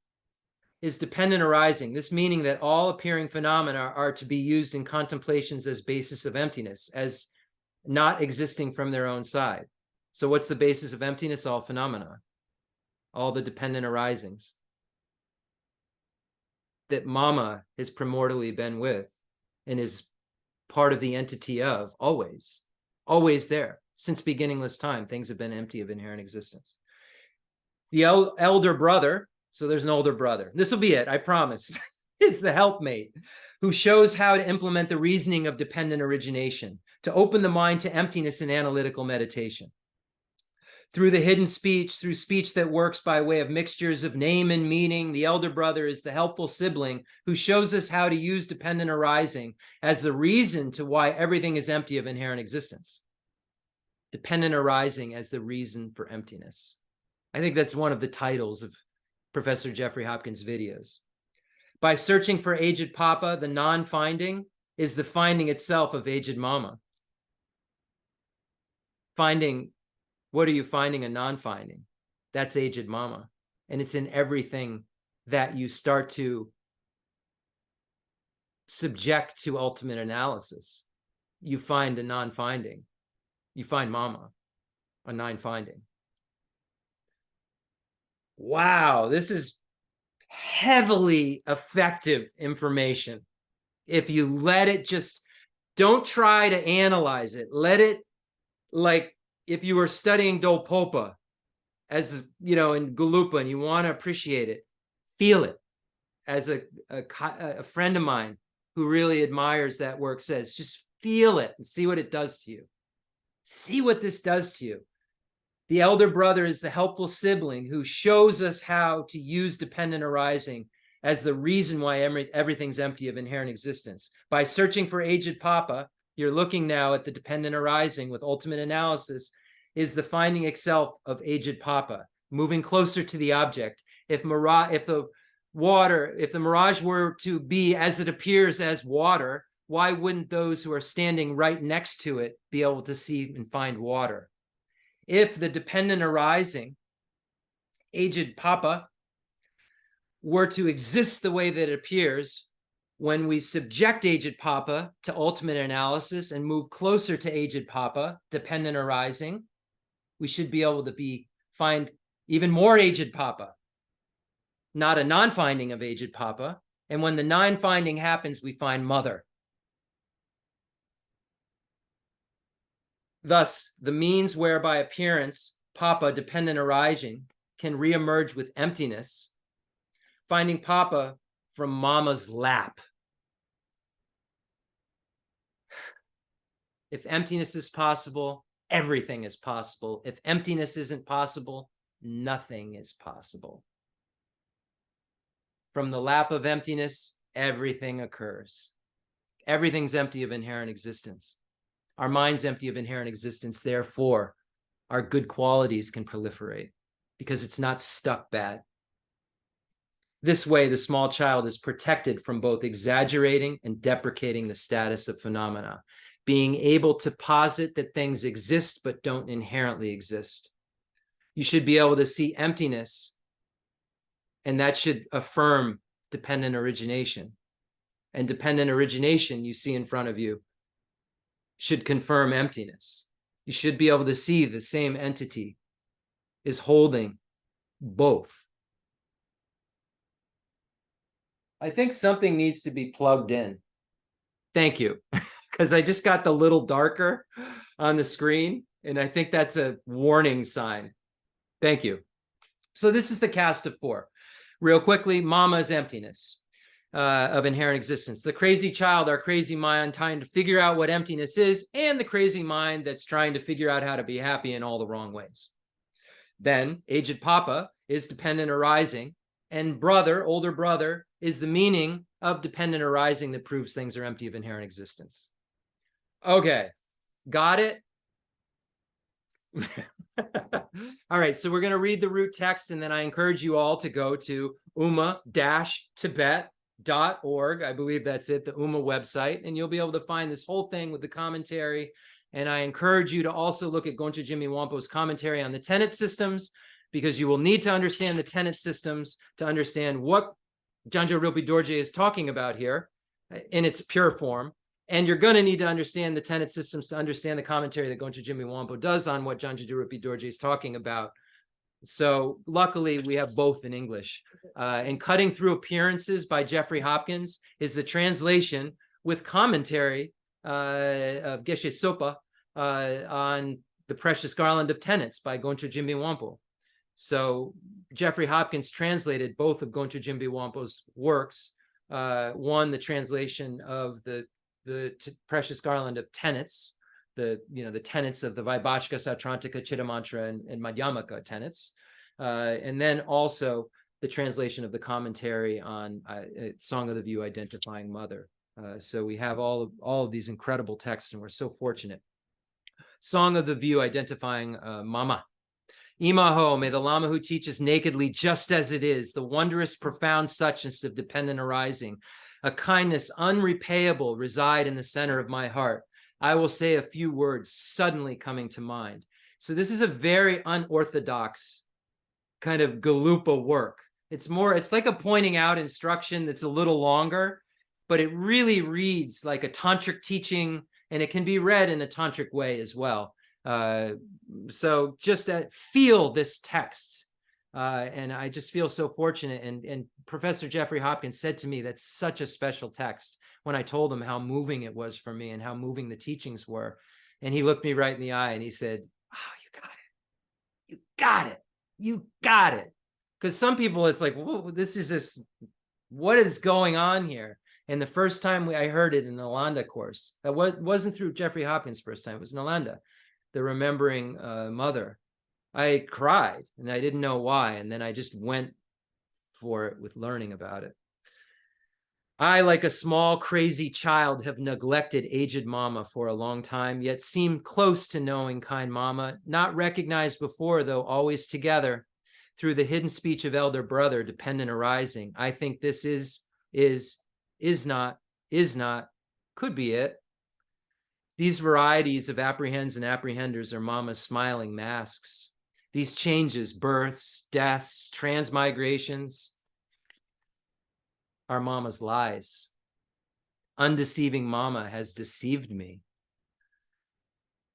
is dependent arising. This meaning that all appearing phenomena are to be used in contemplations as basis of emptiness, as not existing from their own side. So what's the basis of emptiness? All phenomena, all the dependent arisings that mama has primordially been with and is part of the entity of, always there. Since beginningless time, things have been empty of inherent existence. The elder brother, so there's an older brother. This will be it, I promise, is the helpmate who shows how to implement the reasoning of dependent origination, to open the mind to emptiness in analytical meditation. Through the hidden speech, through speech that works by way of mixtures of name and meaning, the elder brother is the helpful sibling who shows us how to use dependent arising as the reason to why everything is empty of inherent existence. Dependent arising as the reason for emptiness. I think that's one of the titles of Professor Jeffrey Hopkin's videos. By searching for aged Papa, the non-finding is the finding itself of aged Mama. Finding, what are you finding a non-finding? That's aged Mama. And it's in everything that you start to subject to ultimate analysis. You find a non-finding. You find Mama, a non-finding. Wow, this is heavily effective information. If you let it just, don't try to analyze it. Let it, like if you were studying Dolpopa, as you know, in Galupa, and you want to appreciate it, feel it. As a friend of mine who really admires that work says, just feel it and see what it does to you. See what this does to you. The elder brother is the helpful sibling who shows us how to use dependent arising as the reason why everything's empty of inherent existence. By searching for aged Papa, you're looking now at the dependent arising with ultimate analysis, is the finding itself of aged Papa, moving closer to the object. If the mirage were to be as it appears as water, why wouldn't those who are standing right next to it be able to see and find water? If the dependent arising, aged Papa, were to exist the way that it appears, when we subject aged Papa to ultimate analysis and move closer to aged Papa, dependent arising, we should be able to find even more aged Papa, not a non-finding of aged Papa. And when the non-finding happens, we find Mother. Thus, the means whereby appearance, Papa, dependent arising, can reemerge with emptiness, finding Papa from Mama's lap. If emptiness is possible, everything is possible. If emptiness isn't possible, nothing is possible. From the lap of emptiness, everything occurs. Everything's empty of inherent existence. Our mind's empty of inherent existence. Therefore, our good qualities can proliferate because it's not stuck bad. This way, the small child is protected from both exaggerating and deprecating the status of phenomena, being able to posit that things exist but don't inherently exist. You should be able to see emptiness, and that should affirm dependent origination. And dependent origination you see in front of you should confirm emptiness. You should be able to see the same entity is holding both. I think something needs to be plugged in. Thank you, because I just got the little darker on the screen, and I think that's a warning sign. Thank you. So this is the cast of four. Real quickly, Mama's emptiness of inherent existence. The crazy child, our crazy mind, trying to figure out what emptiness is, and the crazy mind that's trying to figure out how to be happy in all the wrong ways. Then aged Papa is dependent arising, and brother, older brother, is the meaning of dependent arising that proves things are empty of inherent existence. Okay, got it? All right, so we're going to read the root text, and then I encourage you all to go to umma-tibet.org. I believe that's it, the Umma website, and you'll be able to find this whole thing with the commentary. And I encourage you to also look at Goncho Jimmy Wampo's commentary on the tenet systems, because you will need to understand the tenet systems to understand what Janjo Rilpi Dorje is talking about here in its pure form. And you're going to need to understand the tenet systems to understand the commentary that Goncho Jimmy Wampo does on what Janjo Rilpi Dorje is talking about. So luckily, we have both in English. And Cutting Through Appearances by Jeffrey Hopkins is the translation with commentary of Geshe Sopa on The Precious Garland of Tenets by Goncho Jimmy Wampo. So Jeffrey Hopkins translated both of Goncho Jimmy Wampo's works. One, the translation of the Precious Garland of Tenets, the tenets of the Vaibhashika, Sautrantika, Chittamantra, and Madhyamaka tenets, and then also the translation of the commentary on Song of the View Identifying Mother. So we have all of these incredible texts, and we're so fortunate. Song of the View Identifying Mama. Imaho, may the Lama who teaches nakedly just as it is, the wondrous profound suchness of dependent arising, a kindness unrepayable reside in the center of my heart. I will say a few words suddenly coming to mind. So this is a very unorthodox kind of Galupa work. It's like a pointing out instruction that's a little longer, but it really reads like a tantric teaching, and it can be read in a tantric way as well. So just feel this text. And I just feel so fortunate. And Professor Jeffrey Hopkin said to me, that's such a special text, when I told him how moving it was for me and how moving the teachings were. And he looked me right in the eye and he said, oh, you got it. You got it. You got it. Because some people, it's like, whoa, what is going on here? And the first time I heard it in the Nalanda course, that wasn't through Jeffrey Hopkins' first time, it was Nalanda, the Remembering Mother. I cried and I didn't know why. And then I just went for it with learning about it. I, like a small, crazy child, have neglected aged Mama for a long time, yet seem close to knowing kind Mama, not recognized before, though always together, through the hidden speech of elder brother, dependent arising. I think this is not, could be it. These varieties of apprehends and apprehenders are Mama's smiling masks. These changes, births, deaths, transmigrations, are Mama's lies. Undeceiving Mama has deceived me.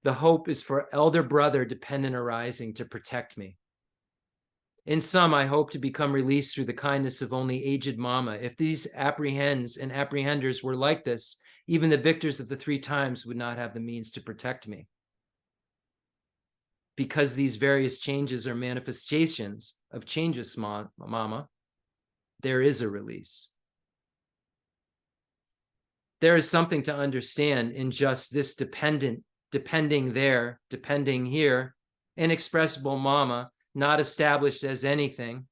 The hope is for elder brother dependent arising to protect me. In sum, I hope to become released through the kindness of only aged Mama. If these apprehends and apprehenders were like this, even the victors of the 3 times would not have the means to protect me. Because these various changes are manifestations of changes, Mama, there is a release. There is something to understand in just this depending there, depending here, inexpressible mama, not established as anything,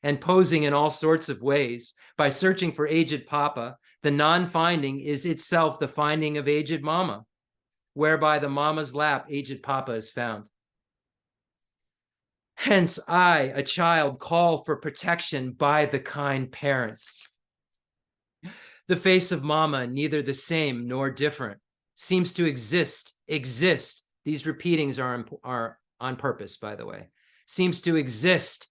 and posing in all sorts of ways. By searching for aged papa, the non-finding is itself the finding of aged mama, whereby the mama's lap aged papa is found. Hence, I, a child, call for protection by the kind parents. The face of mama, neither the same nor different, seems to exist. These repeatings are on purpose, by the way. Seems to exist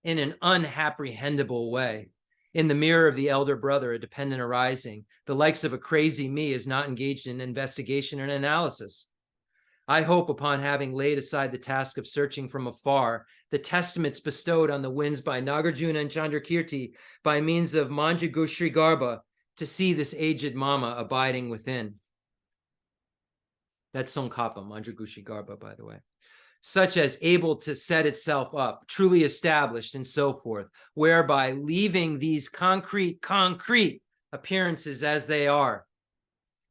in an unapprehendable way. In the mirror of the elder brother, a dependent arising, the likes of a crazy me is not engaged in investigation and analysis. I hope, upon having laid aside the task of searching from afar, the testaments bestowed on the winds by Nagarjuna and Chandrakirti by means of Manjushri Garbha, to see this aged mama abiding within. That's Tsongkhapa, Manjushri Garbha, by the way. Such as able to set itself up, truly established, and so forth, whereby leaving these concrete appearances as they are,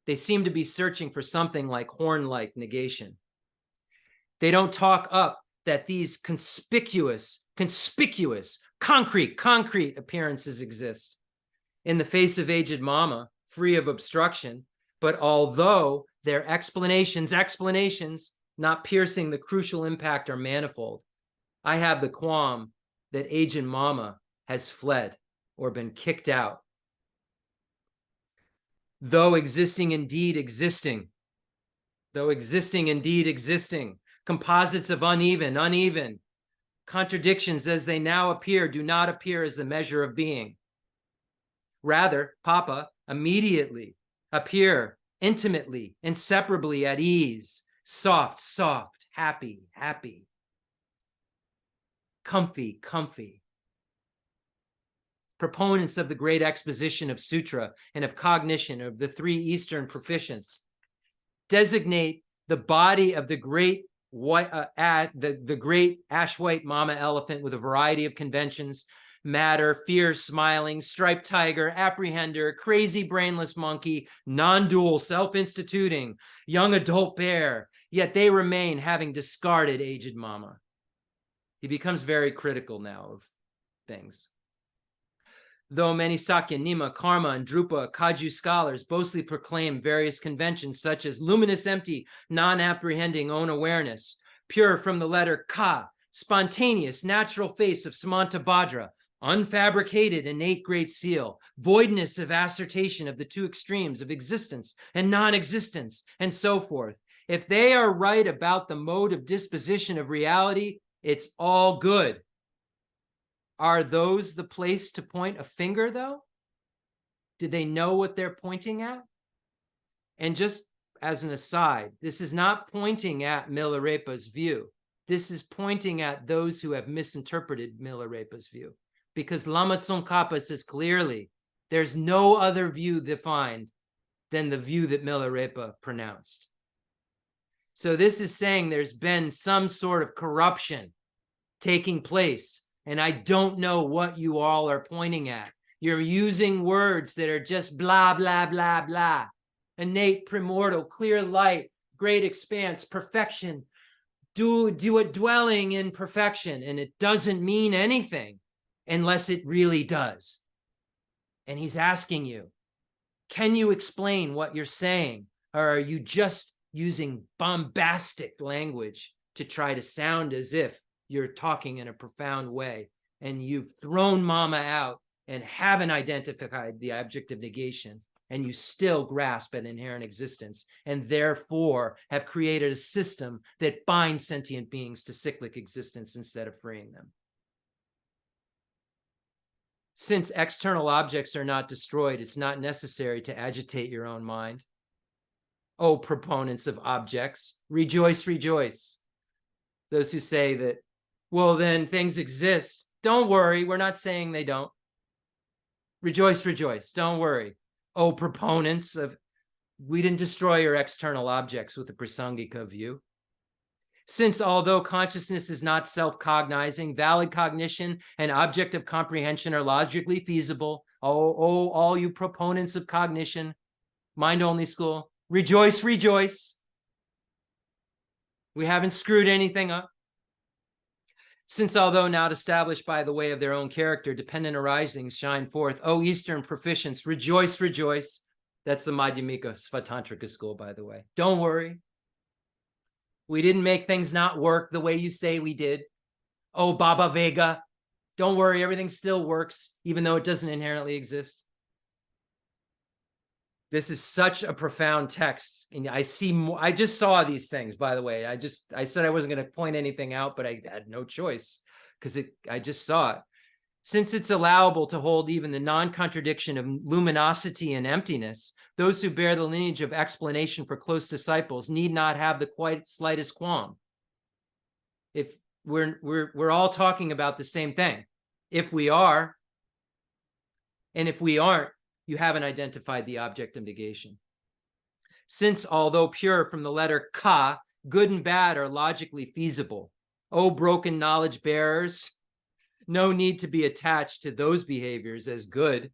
they seem to be searching for something like horn-like negation. They don't talk up that these conspicuous, concrete appearances exist in the face of aged mama, free of obstruction, but although their explanations, not piercing the crucial impact, are manifold, I have the qualm that aged mama has fled or been kicked out. Though existing indeed existing, composites of uneven, contradictions as they now appear do not appear as the measure of being. Rather, papa immediately appear intimately, inseparably at ease, soft, happy, comfy. Proponents of the great exposition of sutra and of cognition of the three Eastern proficients designate the body of the great the great ash-white mama elephant with a variety of conventions: matter, fierce, smiling, striped tiger, apprehender, crazy brainless monkey, non-dual, self-instituting, young adult bear, yet they remain, having discarded aged mama. He becomes very critical now of things. Though many Sakya, Nima, Karma, and Drupa Kaju scholars boastfully proclaim various conventions such as luminous, empty, non-apprehending own awareness, pure from the letter Ka, spontaneous, natural face of Samantabhadra, unfabricated, innate great seal, voidness of assertion of the two extremes of existence and non-existence, and so forth. If they are right about the mode of disposition of reality, it's all good. Are those the place to point a finger, though? Do they know what they're pointing at? And just as an aside, this is not pointing at Milarepa's view. This is pointing at those who have misinterpreted Milarepa's view. Because Lama Tsongkhapa says clearly, there's no other view defined than the view that Milarepa pronounced. So this is saying there's been some sort of corruption taking place. And I don't know what you all are pointing at. You're using words that are just blah, blah, blah, blah. Innate, primordial, clear light, great expanse, perfection, do it dwelling in perfection. And it doesn't mean anything unless it really does. And he's asking you, can you explain what you're saying? Or are you just using bombastic language to try to sound as if you're talking in a profound way, and you've thrown mama out and haven't identified the object of negation, and you still grasp at inherent existence, and therefore have created a system that binds sentient beings to cyclic existence instead of freeing them? Since external objects are not destroyed, it's not necessary to agitate your own mind. O proponents of objects, rejoice, rejoice. Those who say that, well, then things exist. Don't worry, we're not saying they don't. Rejoice, rejoice, don't worry. Oh, proponents of, we didn't destroy your external objects with the Prasangika view. Since although consciousness is not self-cognizing, valid cognition and object of comprehension are logically feasible, Oh, all you proponents of cognition, mind-only school, rejoice, rejoice. We haven't screwed anything up. Since although not established by the way of their own character, dependent arisings shine forth. Oh, Eastern proficients, rejoice, rejoice. That's the Madhyamika Svatantrika school, by the way. Don't worry. We didn't make things not work the way you say we did. Oh, Baba Vega. Don't worry, everything still works, even though it doesn't inherently exist. This is such a profound text. And I see more. I just saw these things, by the way. I said I wasn't going to point anything out, but I had no choice because I just saw it. Since it's allowable to hold even the non-contradiction of luminosity and emptiness, those who bear the lineage of explanation for close disciples need not have the quite slightest qualm. If we're all talking about the same thing. If we are, and if we aren't, you haven't identified the object of negation. Since, although pure from the letter ka, good and bad are logically feasible. Oh, broken knowledge bearers, no need to be attached to those behaviors as good.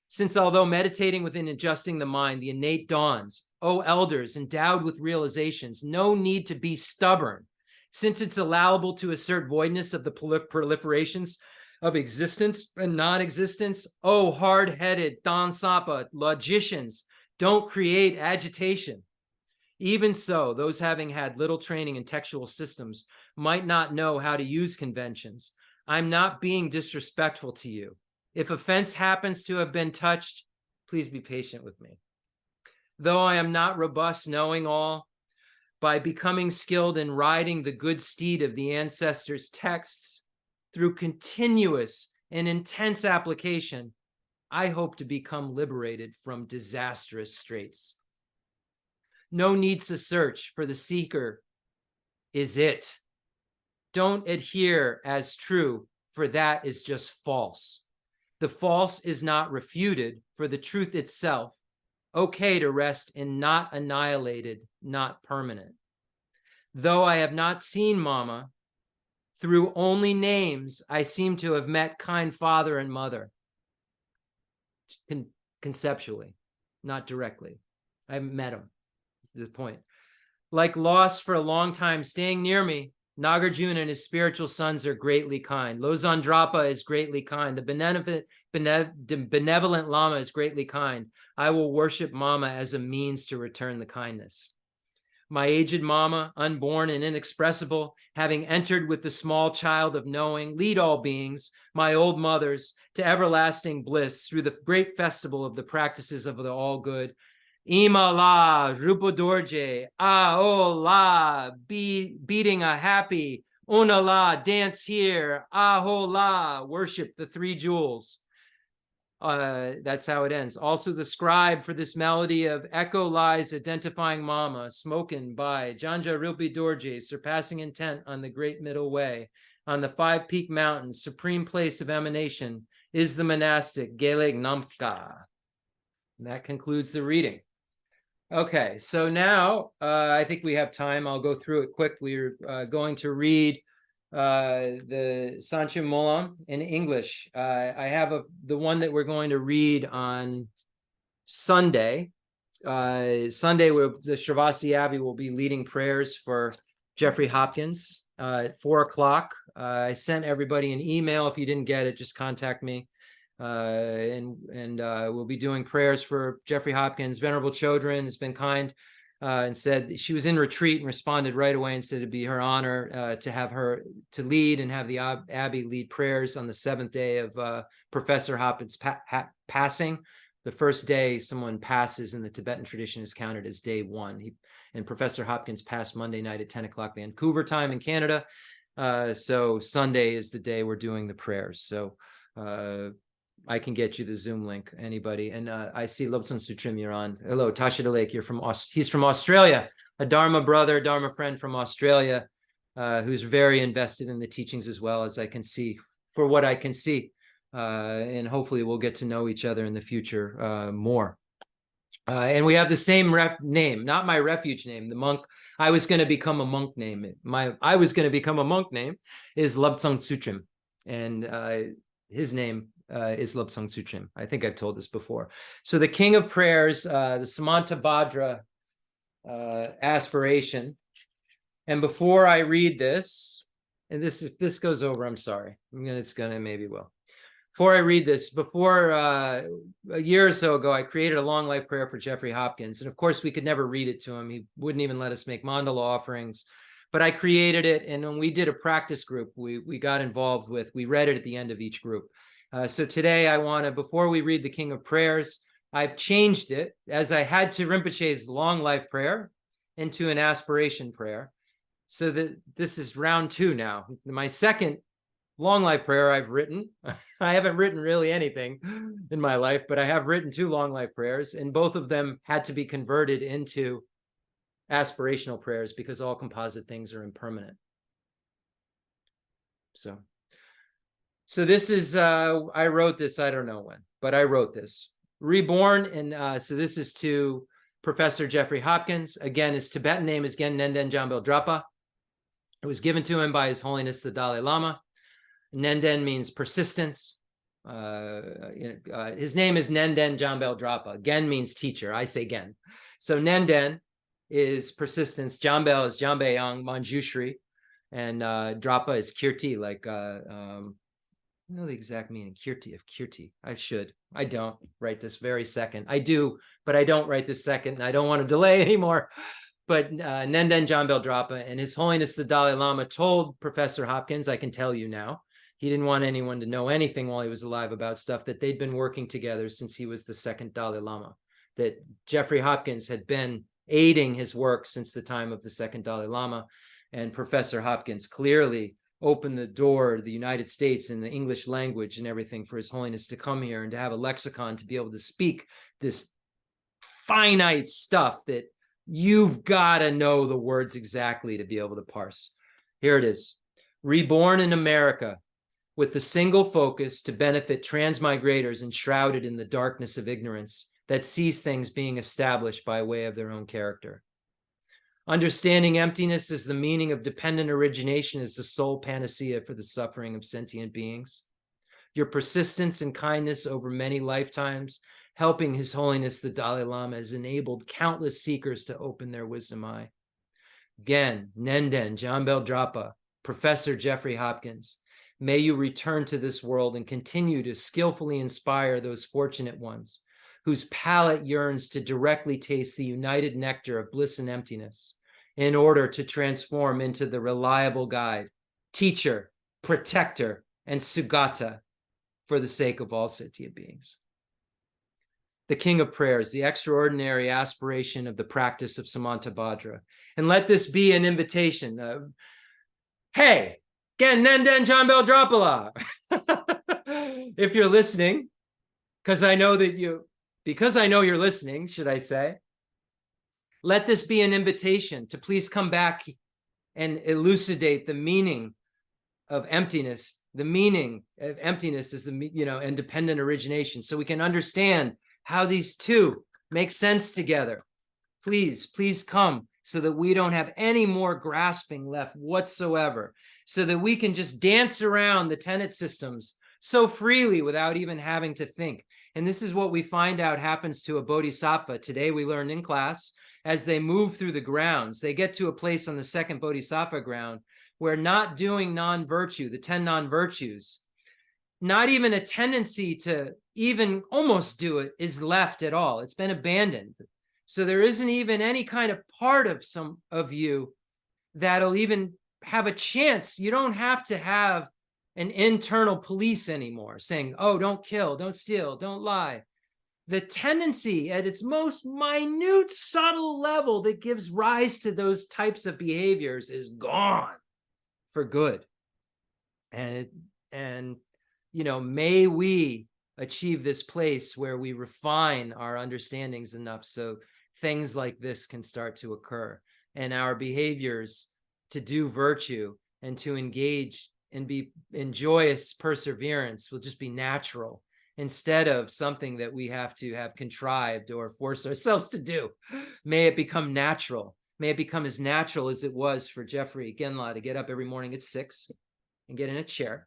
Since, although meditating within adjusting the mind, the innate dawns. Oh, elders endowed with realizations, no need to be stubborn. Since it's allowable to assert voidness of the proliferations of existence and non-existence. Oh, hard-headed Dansapa logicians, don't create agitation. Even so, those having had little training in textual systems might not know how to use conventions. I'm not being disrespectful to you. If offense happens to have been touched, please be patient with me. Though I am not robust knowing all, by becoming skilled in riding the good steed of the ancestors' texts, through continuous and intense application, I hope to become liberated from disastrous straits. No needs to search, for the seeker is it. Don't adhere as true, for that is just false. The false is not refuted, for the truth itself, okay to rest in not annihilated, not permanent. Though I have not seen Mama, through only names, I seem to have met kind father and mother. Conceptually, not directly. I met them, to the point. Like lost for a long time, staying near me, Nagarjuna and his spiritual sons are greatly kind. Lozandrapa is greatly kind. The benevolent Lama is greatly kind. I will worship Mama as a means to return the kindness. My aged Mama, unborn and inexpressible, having entered with the small child of knowing, lead all beings, my old mothers, to everlasting bliss through the great festival of the practices of the all good. Ima la, Rupa Dorje, o la, beating a happy, una la, dance here, aho la, worship the three jewels. That's how it ends. Also the scribe for this melody of echo lies identifying Mama, spoken by Janja Rilpi Dorje, surpassing intent on the great middle way. On the 5 peak mountains, supreme place of emanation is the monastic Geleg Namka. And that concludes the reading. Okay, so now I think we have time. I'll go through it quick. We're going to read the Sanchim Molam in English. I have the one that we're going to read on Sunday. Sunday, the Shravasti Abbey will be leading prayers for Jeffrey Hopkins at 4 o'clock. I sent everybody an email. If you didn't get it, just contact me. And we'll be doing prayers for Jeffrey Hopkins. Venerable Chodron has been kind and said she was in retreat and responded right away and said it'd be her honor to have her to lead and have the Abbey lead prayers on the 7th day of Professor Hopkins' passing. The first day someone passes in the Tibetan tradition is counted as day 1. And Professor Hopkins passed Monday night at 10 o'clock Vancouver time in Canada. So Sunday is the day we're doing the prayers. So I can get you the Zoom link, anybody. And I see Lobson Sutrim, you're on. Hello, Tasha Lake, you're from he's from Australia, a Dharma brother, Dharma friend from Australia, who's very invested in the teachings as well, as I can see, for what I can see. And hopefully we'll get to know each other in the future more. And we have the same name, not my refuge name, the monk. I was going to become a monk name. I was going to become a monk name is Lobsang Sutrim. And his name is Lobsang Tsuchim. I think I've told this before. So the king of prayers, the Samantabhadra aspiration. And before I read this, and if this goes over, I'm sorry. It's gonna maybe will. Before I read this, before a year or so ago, I created a long life prayer for Jeffrey Hopkins. And of course, we could never read it to him. He wouldn't even let us make mandala offerings. But I created it, and when we did a practice group, we got involved with, we read it at the end of each group. So today I want to, before we read the King of Prayers, I've changed it, as I had to Rinpoche's long life prayer, into an aspiration prayer. So that this is round 2 now. My second long life prayer I've written. I haven't written really anything in my life, but I have written 2 long life prayers, and both of them had to be converted into aspirational prayers because all composite things are impermanent. So this is, I wrote this, I don't know when, but I wrote this. Reborn, and so this is to Professor Jeffrey Hopkins. Again, his Tibetan name is Gen Nenden Jambel Drapa. It was given to him by His Holiness the Dalai Lama. Nenden means persistence. His name is Nenden Jambel Drapa. Gen means teacher. I say Gen. So Nenden is persistence. Jambel is Jambeyang Manjushri. And Drapa is Kirti, like, I know the exact meaning, Kirti of Kirti. I should. I don't right this very second. I do, but I don't right this second. And I don't want to delay anymore. But Nenden Jambel Drapa, and His Holiness the Dalai Lama told Professor Hopkins, I can tell you now, he didn't want anyone to know anything while he was alive about stuff, that they'd been working together since he was the 2nd Dalai Lama, that Jeffrey Hopkins had been aiding his work since the time of the 2nd Dalai Lama. And Professor Hopkins clearly opened the door to the United States in the English language and everything for His Holiness to come here and to have a lexicon to be able to speak this finite stuff that you've got to know the words exactly to be able to parse. Here it is. Reborn in America with the single focus to benefit transmigrators enshrouded in the darkness of ignorance that sees things being established by way of their own character. Understanding emptiness as the meaning of dependent origination is the sole panacea for the suffering of sentient beings. Your persistence and kindness over many lifetimes, helping His Holiness the Dalai Lama, has enabled countless seekers to open their wisdom eye. Again, Nenden Jambel Drapa, Professor Jeffrey Hopkins, may you return to this world and continue to skillfully inspire those fortunate ones whose palate yearns to directly taste the united nectar of bliss and emptiness in order to transform into the reliable guide, teacher, protector, and Sugata for the sake of all sentient beings. The King of Prayers, the extraordinary aspiration of the practice of Samantabhadra. And let this be an invitation. Hey, Gen Nenden Jambel Drapala. If you're listening, because I know you're listening, should I say, let this be an invitation to please come back and elucidate the meaning of emptiness. The meaning of emptiness is and dependent origination, so we can understand how these two make sense together. Please come, so that we don't have any more grasping left whatsoever, so that we can just dance around the tenet systems so freely without even having to think. And this is what we find out happens to a bodhisattva. Today we learned in class, as they move through the grounds, they get to a place on the 2nd bodhisattva ground where not doing non-virtue, the 10 non-virtues, not even a tendency to even almost do it is left at all. It's been abandoned. So there isn't even any kind of part of some of you that'll even have a chance. You don't have to have an internal police anymore saying, oh, don't kill, don't steal, don't lie. The tendency at its most minute, subtle level that gives rise to those types of behaviors is gone for good. And may we achieve this place where we refine our understandings enough so things like this can start to occur, and our behaviors to do virtue and to engage and be in joyous perseverance will just be natural, instead of something that we have to have contrived or force ourselves to do. May it become natural. May it become as natural as it was for Jeffrey Genla to get up every morning at 6 and get in a chair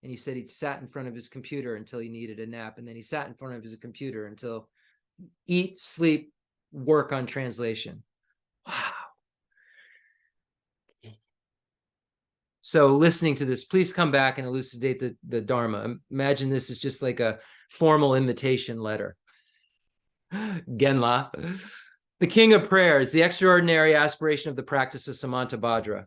And he said he sat in front of his computer until he needed a nap. And then he sat in front of his computer until eat, sleep, work on translation. Wow. So listening to this, please come back and elucidate the Dharma. Imagine this is just like a formal invitation letter. Genla. The king of prayers, the extraordinary aspiration of the practice of Samantabhadra.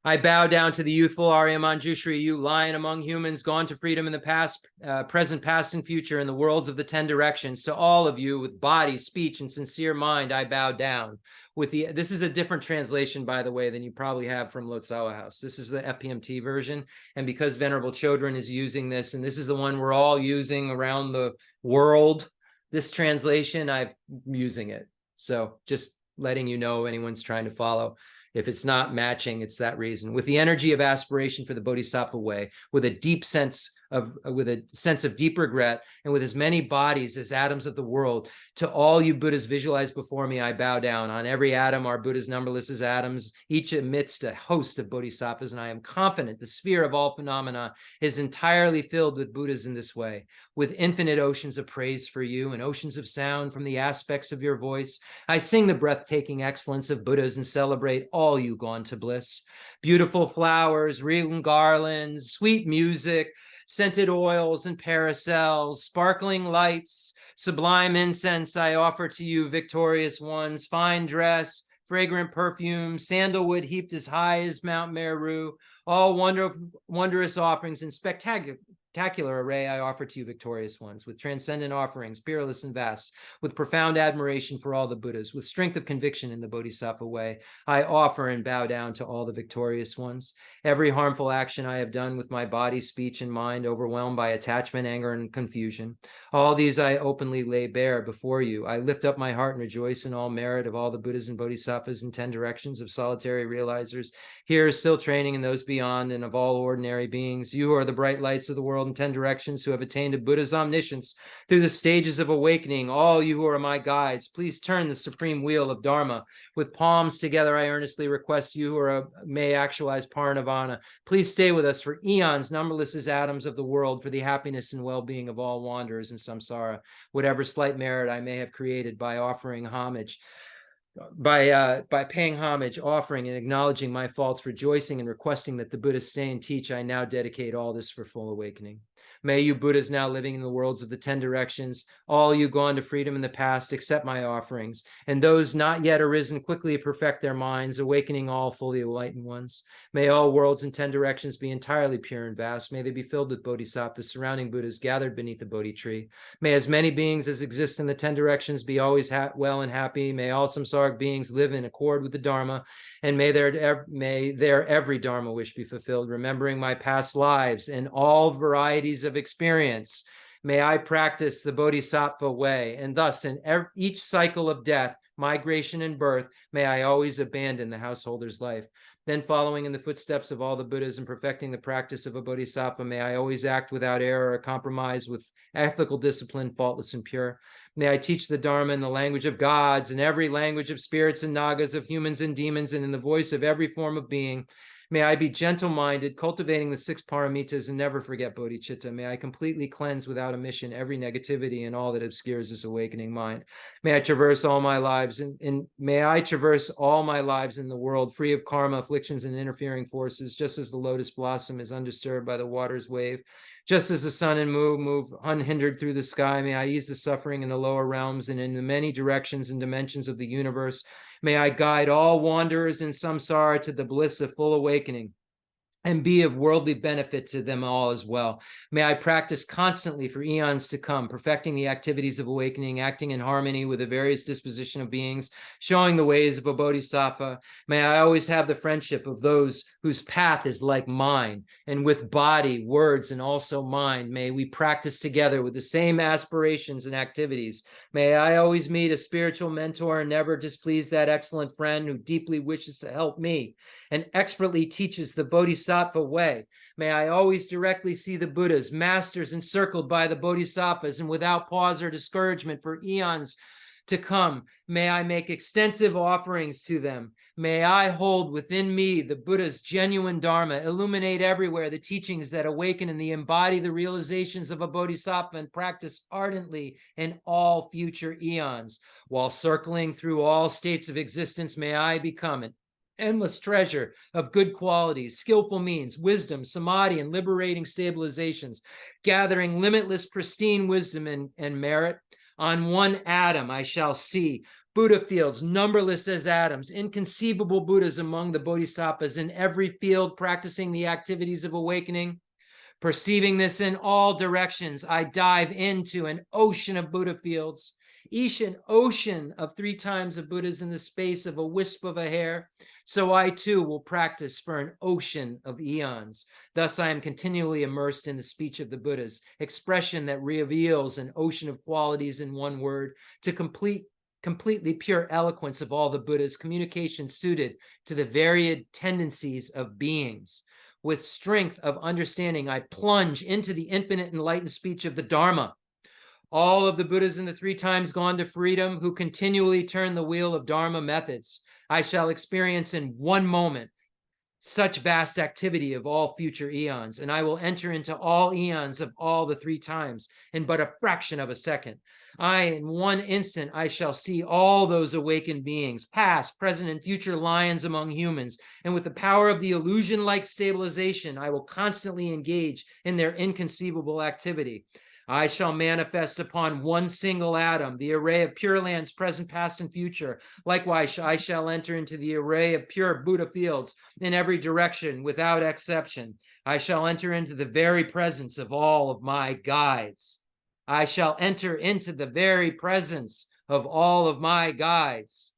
I bow down to the youthful Arya Manjushri, you lion among humans, gone to freedom in the past, present, past, and future, in the worlds of the 10 directions. To all of you with body, speech, and sincere mind, I bow down. This is a different translation, by the way, than you probably have from Lotsawa House. This is the FPMT version. And because Venerable Chodron is using this, and this is the one we're all using around the world, this translation, I'm using it. So just letting you know, anyone's trying to follow. If it's not matching, it's that reason. With the energy of aspiration for the Bodhisattva way, with a sense of deep regret, and with as many bodies as atoms of the world, to all you Buddhas visualized before me, I bow down. On every atom are Buddhas numberless as atoms, each amidst a host of bodhisattvas, and I am confident the sphere of all phenomena is entirely filled with Buddhas in this way, with infinite oceans of praise for you and oceans of sound from the aspects of your voice. I sing the breathtaking excellence of Buddhas and celebrate all you gone to bliss. Beautiful flowers, regal garlands, sweet music, scented oils and paracels, sparkling lights, sublime incense I offer to you, victorious ones, fine dress, fragrant perfume, sandalwood heaped as high as Mount Meru, all wondrous offerings and spectacular array I offer to you, victorious ones, with transcendent offerings, peerless and vast, with profound admiration for all the Buddhas, with strength of conviction in the Bodhisattva way, I offer and bow down to all the victorious ones. Every harmful action I have done with my body, speech, and mind, overwhelmed by attachment, anger, and confusion, all these I openly lay bare before you. I lift up my heart and rejoice in all merit of all the Buddhas and Bodhisattvas in 10 directions of solitary realizers, here still training in those beyond, and of all ordinary beings. You are the bright lights of the world in 10 directions who have attained to Buddha's omniscience through the stages of awakening. All you who are my guides, please turn the supreme wheel of Dharma. With palms together, I earnestly request you who may actualize Parinirvana. Please stay with us for eons, numberless as atoms of the world, for the happiness and well-being of all wanderers in samsara, whatever slight merit I may have created by offering homage. By paying homage, offering, and acknowledging my faults, rejoicing and requesting that the Buddhas stay and teach, I now dedicate all this for full awakening. May you Buddhas now living in the worlds of the 10 directions, all you gone to freedom in the past, accept my offerings, and those not yet arisen quickly perfect their minds, awakening all fully enlightened ones. May all worlds in 10 directions be entirely pure and vast. May they be filled with bodhisattvas, surrounding Buddhas gathered beneath the Bodhi tree. May as many beings as exist in the 10 directions be always well and happy. May all samsaric beings live in accord with the Dharma, and may their every Dharma wish be fulfilled, remembering my past lives and all varieties of experience. May I practice the Bodhisattva way, and thus in each cycle of death, migration, and birth, may I always abandon the householder's life. Then, following in the footsteps of all the Buddhas and perfecting the practice of a bodhisattva, may I always act without error or compromise, with ethical discipline, faultless and pure. May I teach the Dharma in the language of gods, in every language of spirits and nagas, of humans and demons, and in the voice of every form of being. May I be gentle-minded, cultivating the 6 paramitas, and never forget bodhicitta. May I completely cleanse without omission every negativity and all that obscures this awakening mind. May I traverse all my lives, may I traverse all my lives in the world, free of karma, afflictions, and interfering forces, just as the lotus blossom is undisturbed by the water's wave. Just as the sun and moon move unhindered through the sky, may I ease the suffering in the lower realms and in the many directions and dimensions of the universe. May I guide all wanderers in samsara to the bliss of full awakening, and be of worldly benefit to them all as well. May I practice constantly for eons to come, perfecting the activities of awakening, acting in harmony with the various disposition of beings, showing the ways of a bodhisattva. May I always have the friendship of those whose path is like mine, and with body, words, and also mind, may we practice together with the same aspirations and activities. May I always meet a spiritual mentor and never displease that excellent friend who deeply wishes to help me and expertly teaches the bodhisattva way. May I always directly see the Buddhas, masters encircled by the bodhisattvas, and without pause or discouragement for eons to come. May I make extensive offerings to them. May I hold within me the Buddha's genuine Dharma, illuminate everywhere the teachings that awaken and embody the realizations of a bodhisattva and practice ardently in all future eons. While circling through all states of existence, may I become an endless treasure of good qualities, skillful means, wisdom, samadhi, and liberating stabilizations, gathering limitless pristine wisdom and merit. On one atom I shall see Buddha fields, numberless as atoms, inconceivable Buddhas among the bodhisattvas in every field, practicing the activities of awakening. Perceiving this in all directions, I dive into an ocean of Buddha fields, each an ocean of 3 times of Buddhas in the space of a wisp of a hair. So I too will practice for an ocean of eons. Thus I am continually immersed in the speech of the Buddhas, expression that reveals an ocean of qualities in one word, to completely pure eloquence of all the Buddhas, communication suited to the varied tendencies of beings. With strength of understanding, I plunge into the infinite enlightened speech of the Dharma. All of the Buddhas in the 3 times gone to freedom, who continually turn the wheel of Dharma methods, I shall experience in one moment such vast activity of all future eons, and I will enter into all eons of all the 3 times in but a fraction of a second. In one instant, I shall see all those awakened beings, past, present, and future lions among humans, and with the power of the illusion-like stabilization, I will constantly engage in their inconceivable activity. I shall manifest upon one single atom the array of pure lands, present, past, and future. Likewise, I shall enter into the array of pure Buddha fields in every direction without exception. I shall enter into the very presence of all of my guides. I shall enter into the very presence of all of my guides.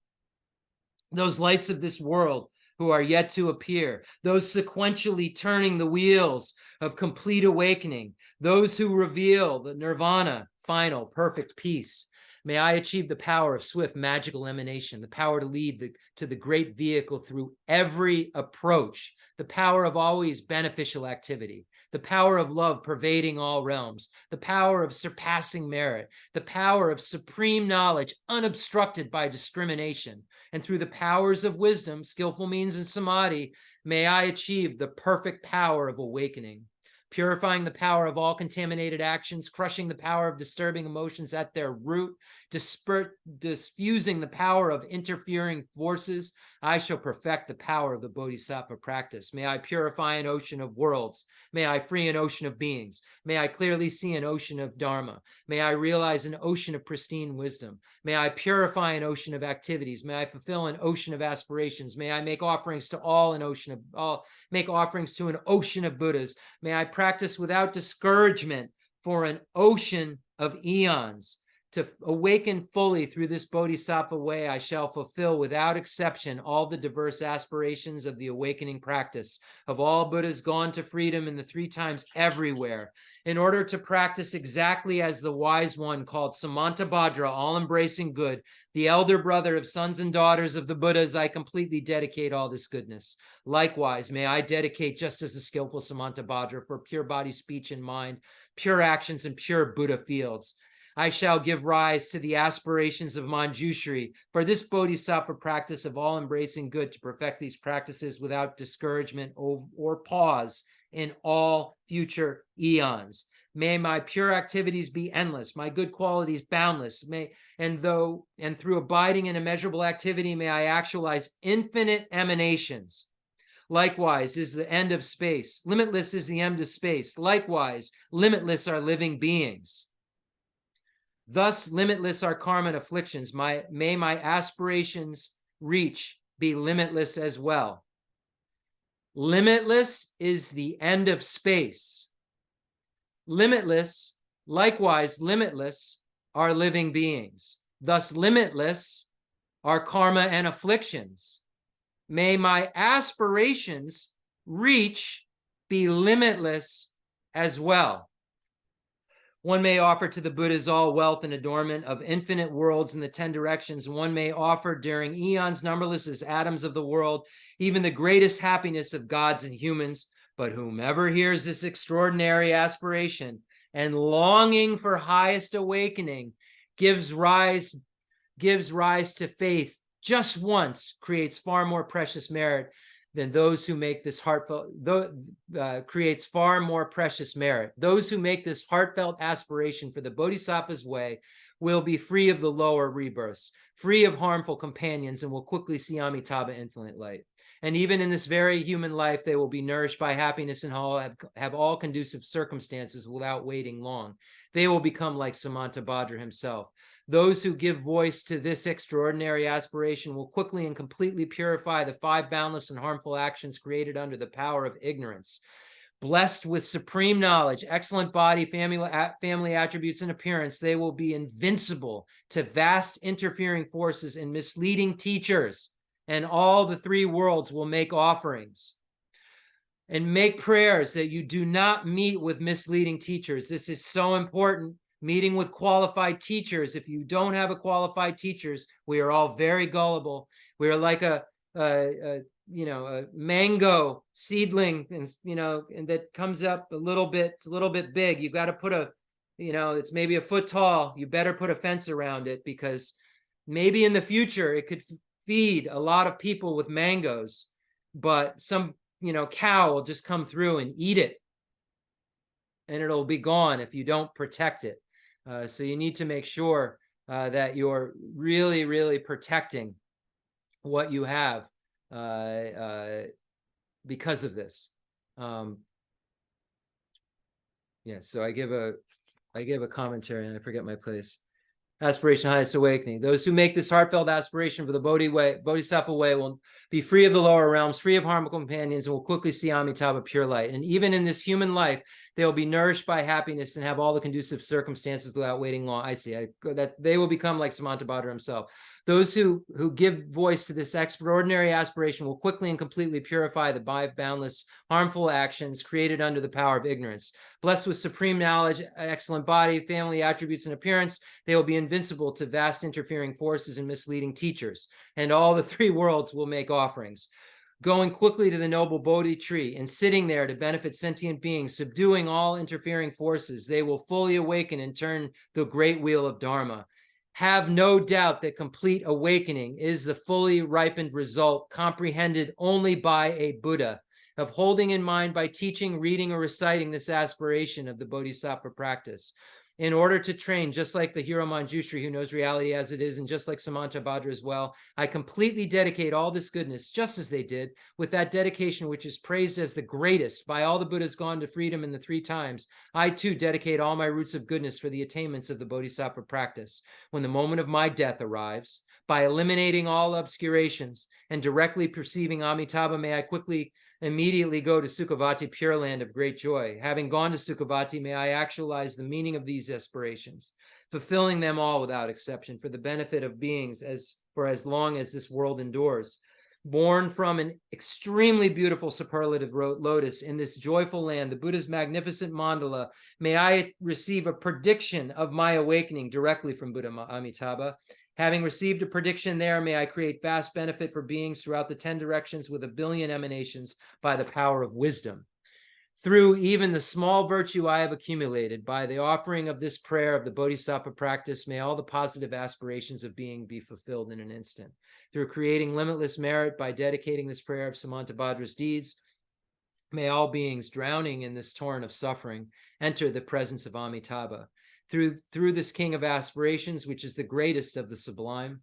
Those lights of this world who are yet to appear, those sequentially turning the wheels of complete awakening, those who reveal the nirvana, final, perfect peace. May I achieve the power of swift magical emanation, the power to lead to the great vehicle through every approach, the power of always beneficial activity, the power of love pervading all realms, the power of surpassing merit, the power of supreme knowledge unobstructed by discrimination, and through the powers of wisdom, skillful means, and samadhi, may I achieve the perfect power of awakening, purifying the power of all contaminated actions, crushing the power of disturbing emotions at their root, diffusing the power of interfering forces. I shall perfect the power of the bodhisattva practice. May I purify an ocean of worlds. May I free an ocean of beings. May I clearly see an ocean of dharma. May I realize an ocean of pristine wisdom. May I purify an ocean of activities. May I fulfill an ocean of aspirations. May I make offerings to make offerings to an ocean of Buddhas. May I practice without discouragement for an ocean of eons. To awaken fully through this bodhisattva way, I shall fulfill without exception all the diverse aspirations of the awakening practice of all Buddhas gone to freedom in the 3 times everywhere, in order to practice exactly as the wise one called Samantabhadra, all-embracing good, the elder brother of sons and daughters of the Buddhas. I completely dedicate all this goodness. Likewise, may I dedicate just as the skillful Samantabhadra for pure body, speech, and mind, pure actions, and pure Buddha fields. I shall give rise to the aspirations of Manjushri for this bodhisattva practice of all embracing good, to perfect these practices without discouragement or pause in all future eons. May my pure activities be endless, my good qualities boundless. And through abiding in immeasurable activity, may I actualize infinite emanations. Likewise is the end of space. Limitless is the end of space. Likewise, limitless are living beings. Thus, limitless are karma and afflictions. May my aspirations reach be limitless as well. Limitless is the end of space. Limitless, likewise, limitless are living beings. Thus, limitless are karma and afflictions. May my aspirations reach be limitless as well. One may offer to the Buddhas all wealth and adornment of infinite worlds in the 10 directions. One may offer during eons numberless as atoms of the world, even the greatest happiness of gods and humans. But whomever hears this extraordinary aspiration and longing for highest awakening gives rise to faith just once creates far more precious merit than those who make this heartfelt, creates far more precious merit. Those who make this heartfelt aspiration for the Bodhisattva's way will be free of the lower rebirths, free of harmful companions, and will quickly see Amitabha infinite light. And even in this very human life, they will be nourished by happiness and have all conducive circumstances without waiting long. They will become like Samantabhadra himself. Those who give voice to this extraordinary aspiration will quickly and completely purify the 5 boundless and harmful actions created under the power of ignorance. Blessed with supreme knowledge, excellent body, family attributes, and appearance, they will be invincible to vast interfering forces and misleading teachers, and all the 3 worlds will make offerings. And make prayers that you do not meet with misleading teachers. This is so important. Meeting with qualified teachers. If you don't have a qualified teachers, we are all very gullible. We are like a mango seedling, and that comes up a little bit. It's a little bit big. You got to put it's maybe a foot tall. You better put a fence around it, because maybe in the future it could feed a lot of people with mangoes, but some cow will just come through and eat it, and it'll be gone if you don't protect it. So you need to make sure that you're really, really protecting what you have because of this. So I give a commentary, and I forget my place. Aspiration, highest awakening. Those who make this heartfelt aspiration for the Bodhisattva way will be free of the lower realms, free of harmful companions, and will quickly see Amitabha pure light. And even in this human life, they will be nourished by happiness and have all the conducive circumstances without waiting long. I see. That they will become like Samantabhadra himself. Those who give voice to this extraordinary aspiration will quickly and completely purify the 5 boundless harmful actions created under the power of ignorance. Blessed with supreme knowledge, excellent body, family attributes, and appearance, they will be invincible to vast interfering forces and misleading teachers, and all the 3 worlds will make offerings. Going quickly to the noble Bodhi tree and sitting there to benefit sentient beings, subduing all interfering forces, they will fully awaken and turn the great wheel of Dharma. Have no doubt that complete awakening is the fully ripened result comprehended only by a Buddha, of holding in mind by teaching, reading, or reciting this aspiration of the Bodhisattva practice. In order to train, just like the Hero Manjushri who knows reality as it is, and just like Samantabhadra as well, I completely dedicate all this goodness, just as they did, with that dedication which is praised as the greatest by all the Buddhas gone to freedom in the 3 times. I too dedicate all my roots of goodness for the attainments of the Bodhisattva practice. When the moment of my death arrives, by eliminating all obscurations and directly perceiving Amitabha, may I immediately go to Sukhavati, Pure Land of great joy. Having gone to Sukhavati, may I actualize the meaning of these aspirations, fulfilling them all without exception for the benefit of beings for as long as this world endures. Born from an extremely beautiful superlative lotus in this joyful land, the Buddha's magnificent mandala, may I receive a prediction of my awakening directly from Buddha Amitabha. Having received a prediction there, may I create vast benefit for beings throughout the 10 directions with 1 billion emanations by the power of wisdom. Through even the small virtue I have accumulated, by the offering of this prayer of the Bodhisattva practice, may all the positive aspirations of being be fulfilled in an instant. Through creating limitless merit by dedicating this prayer of Samantabhadra's deeds, may all beings drowning in this torrent of suffering enter the presence of Amitabha. Through this king of aspirations, which is the greatest of the sublime,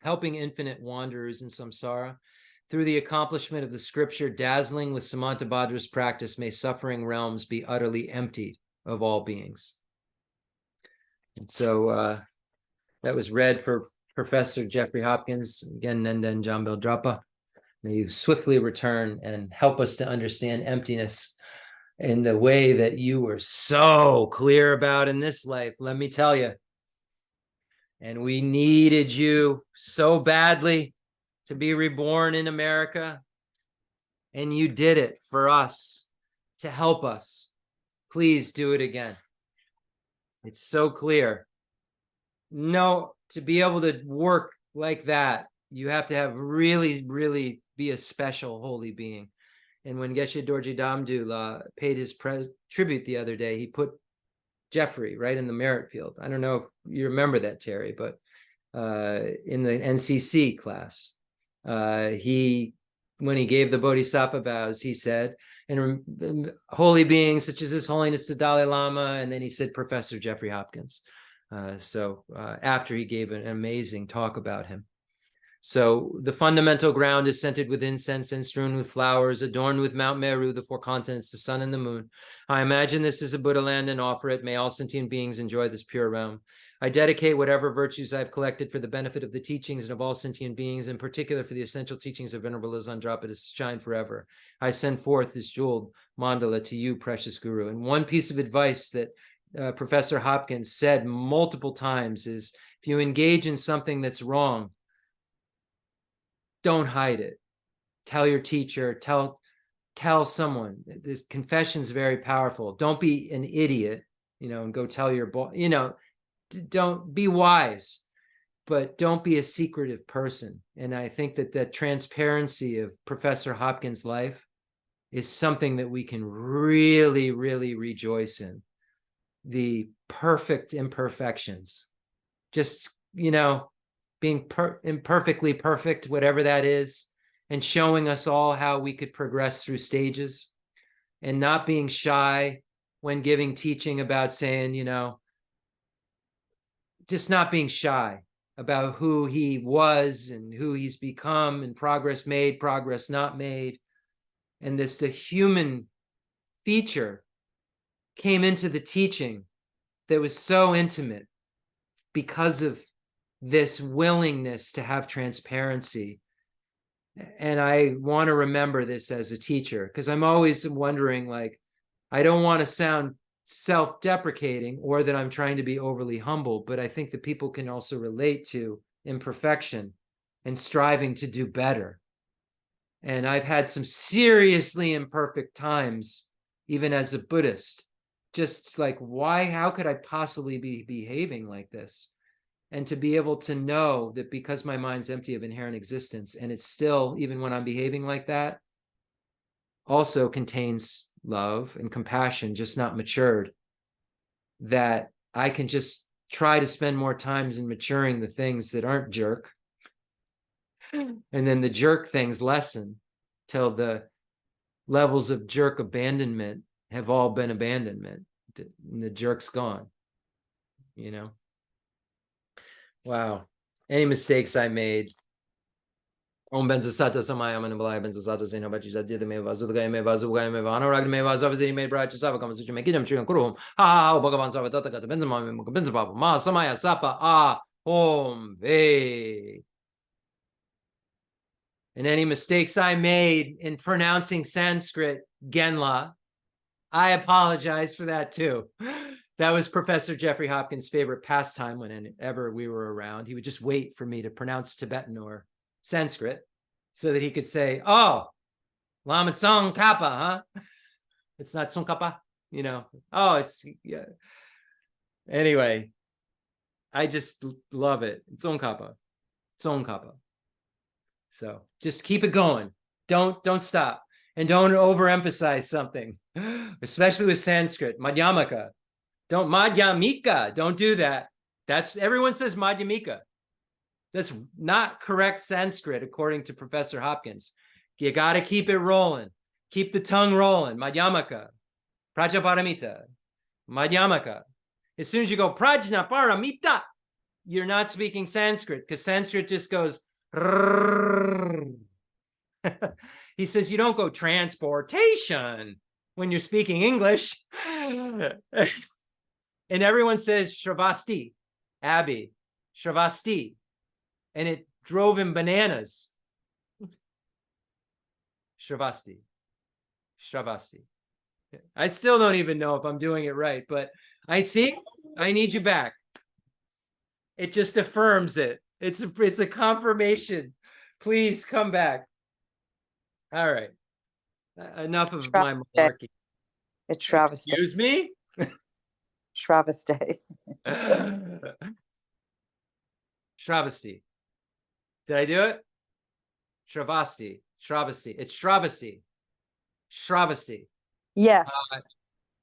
helping infinite wanderers in samsara, through the accomplishment of the scripture dazzling with Samantabhadra's practice, may suffering realms be utterly emptied of all beings. And so that was read for Professor Jeffrey Hopkins. Again, Nenden Jambel Drapa. May you swiftly return and help us to understand emptiness in the way that you were so clear about in this life, let me tell you. And we needed you so badly to be reborn in America. And you did it for us, to help us. Please do it again. It's so clear. No, to be able to work like that, you have to have really, really be a special holy being. And when Geshe Dorji Damdul paid his tribute the other day, he put Jeffrey right in the merit field. I don't know if you remember that, Terry, but in the NCC class. When he gave the Bodhisattva vows, he said, and holy beings such as His Holiness the Dalai Lama, and then he said Professor Jeffrey Hopkins. After he gave an amazing talk about him. So the fundamental ground is scented with incense and strewn with flowers, adorned with Mount Meru, the 4 continents, the sun and the moon. I imagine this is a Buddha land and offer it. May all sentient beings enjoy this pure realm. I dedicate whatever virtues I've collected for the benefit of the teachings and of all sentient beings, in particular for the essential teachings of Venerable Isandrapa to shine forever. I send forth this jeweled mandala to you, precious Guru. And one piece of advice that Professor Hopkins said multiple times is, if you engage in something that's wrong, don't hide it. Tell your teacher, tell someone. This confession is very powerful. Don't be an idiot, and go tell your boss, don't be wise, but don't be a secretive person. And I think that the transparency of Professor Hopkins' life is something that we can really, really rejoice in. The perfect imperfections, just, being imperfectly perfect, whatever that is, and showing us all how we could progress through stages, and not being shy when giving teaching about saying, just not being shy about who he was and who he's become, and progress made, progress not made. And the human feature came into the teaching that was so intimate because of this willingness to have transparency. And I want to remember this as a teacher, because I'm always wondering, I don't want to sound self-deprecating or that I'm trying to be overly humble, but I think that people can also relate to imperfection and striving to do better. And I've had some seriously imperfect times, even as a Buddhist, just how could I possibly be behaving like this? And to be able to know that because my mind's empty of inherent existence, and it's still, even when I'm behaving like that, also contains love and compassion, just not matured, that I can just try to spend more time in maturing the things that aren't jerk. And then the jerk things lessen till the levels of jerk abandonment have all been abandonment. And the jerk's gone, Wow. Any mistakes I made? Om Benzasata Samaya Manabalaya Benzasata Sena Bachisa did the Mevazugay Mevazugay Mevanarag Mevazavasi made Brach Savakam Such Makidam Chigan Kurum. Ha Bhagavan Savataka Benzamam Benzababa Ma Samaya Sapa Om Ve. And any mistakes I made in pronouncing Sanskrit Genla, I apologize for that too. That was Professor Jeffrey Hopkins' favorite pastime whenever we were around. He would just wait for me to pronounce Tibetan or Sanskrit so that he could say, oh, Lama Tsong Kappa, huh? It's not Tsong Kappa, Oh, it's, yeah. Anyway, I just love it. Tsong Kappa. Tsong Kappa. So just keep it going. Don't stop. And don't overemphasize something, especially with Sanskrit. Madhyamaka. Don't Madhyamika. Don't do that. Everyone says Madhyamika. That's not correct Sanskrit, according to Professor Hopkins. You got to keep it rolling. Keep the tongue rolling. Madhyamaka. Prajaparamita. Madhyamaka. As soon as you go Prajnaparamita, you're not speaking Sanskrit, because Sanskrit just goes. He says you don't go transportation when you're speaking English. And everyone says Shravasti, Abby, Shravasti. And it drove him bananas. Shravasti. Shravasti. I still don't even know if I'm doing it right, but I need you back. It just affirms it. It's a confirmation. Please come back. All right. Enough of my malarkey. It's Travesty. Excuse me? Travesty. Travesty. Did I do it? Shravasti. Shravasti. It's Shravasti. Shravasti. Yes.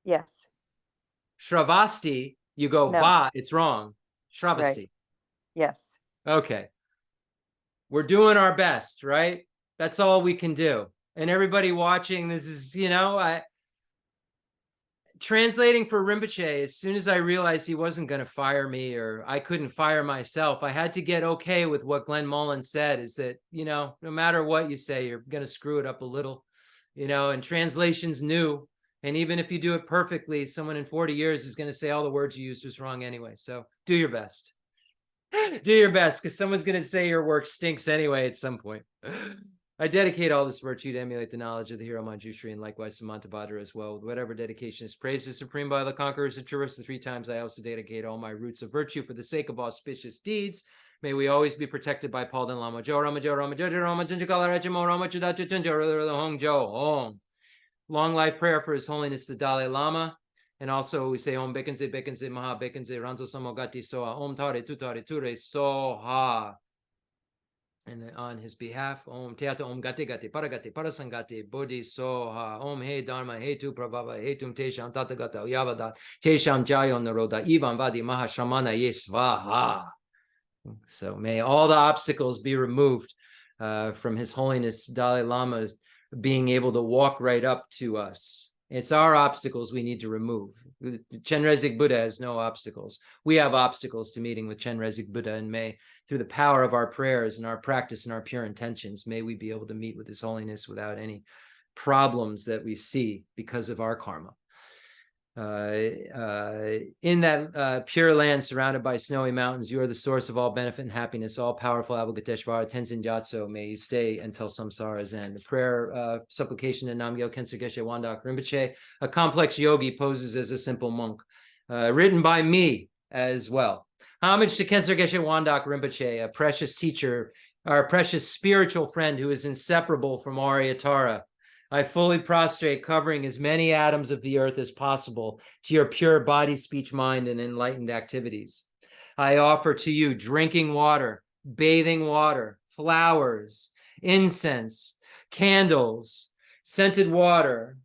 Yes. Shravasti, you go No. va, it's wrong. Shravasti. Right. Yes. Okay. We're doing our best, right? That's all we can do. And everybody watching, this is, translating for Rinpoche, as soon as I realized he wasn't going to fire me or I couldn't fire myself, I had to get okay with what Glenn Mullen said, is that, no matter what you say, you're going to screw it up a little, and translation's new. And even if you do it perfectly, someone in 40 years is going to say all the words you used was wrong anyway. So do your best. Do your best, because someone's going to say your work stinks anyway at some point. I dedicate all this virtue to emulate the knowledge of the hero Manjushri, and likewise to Mantabhadra as well. With whatever dedication is praised as supreme by the conquerors of Jerusalem 3 times, I also dedicate all my roots of virtue for the sake of auspicious deeds. May we always be protected by Palden Lama Jo Rama Jo Rama Jo Rama Junjakala Rachimo Rama Chudacha Junjo Hong Jo Hong. Long life prayer for His Holiness the Dalai Lama. And also we say Om Bekenze Bekenze Maha Bekenze Ranzo Samogati Soha Om Tare Tutare Ture Soha. And on his behalf, Om Teata Om Gate Gate Paragate Parasangate Bodhi Soha Om He Dharma He Tu Prabhava He Tum Tesham Tatagata Yavada Tesham Jayo Naroda Ivan Vadi Mahashamana Yesvaha. So may all the obstacles be removed from His Holiness Dalai Lama being able to walk right up to us. It's our obstacles we need to remove. Chenrezig Buddha has no obstacles. We have obstacles to meeting with Chenrezig Buddha, and may, through the power of our prayers and our practice and our pure intentions, may we be able to meet with His Holiness without any problems that we see because of our karma. In that pure land surrounded by snowy mountains, you are the source of all benefit and happiness, all powerful Avalokiteshvara, Tenzin Gyatso, may you stay until samsara's end. The prayer, supplication in Namgyo Khyentse Geshe Wandak Rinpoche, a complex yogi poses as a simple monk, written by me as well. Homage to Khyentse Geshe Wandak Rinpoche, a precious teacher, our precious spiritual friend who is inseparable from Aryatara. I fully prostrate, covering as many atoms of the earth as possible to your pure body, speech, mind, and enlightened activities. I offer to you drinking water, bathing water, flowers, incense, candles, scented water,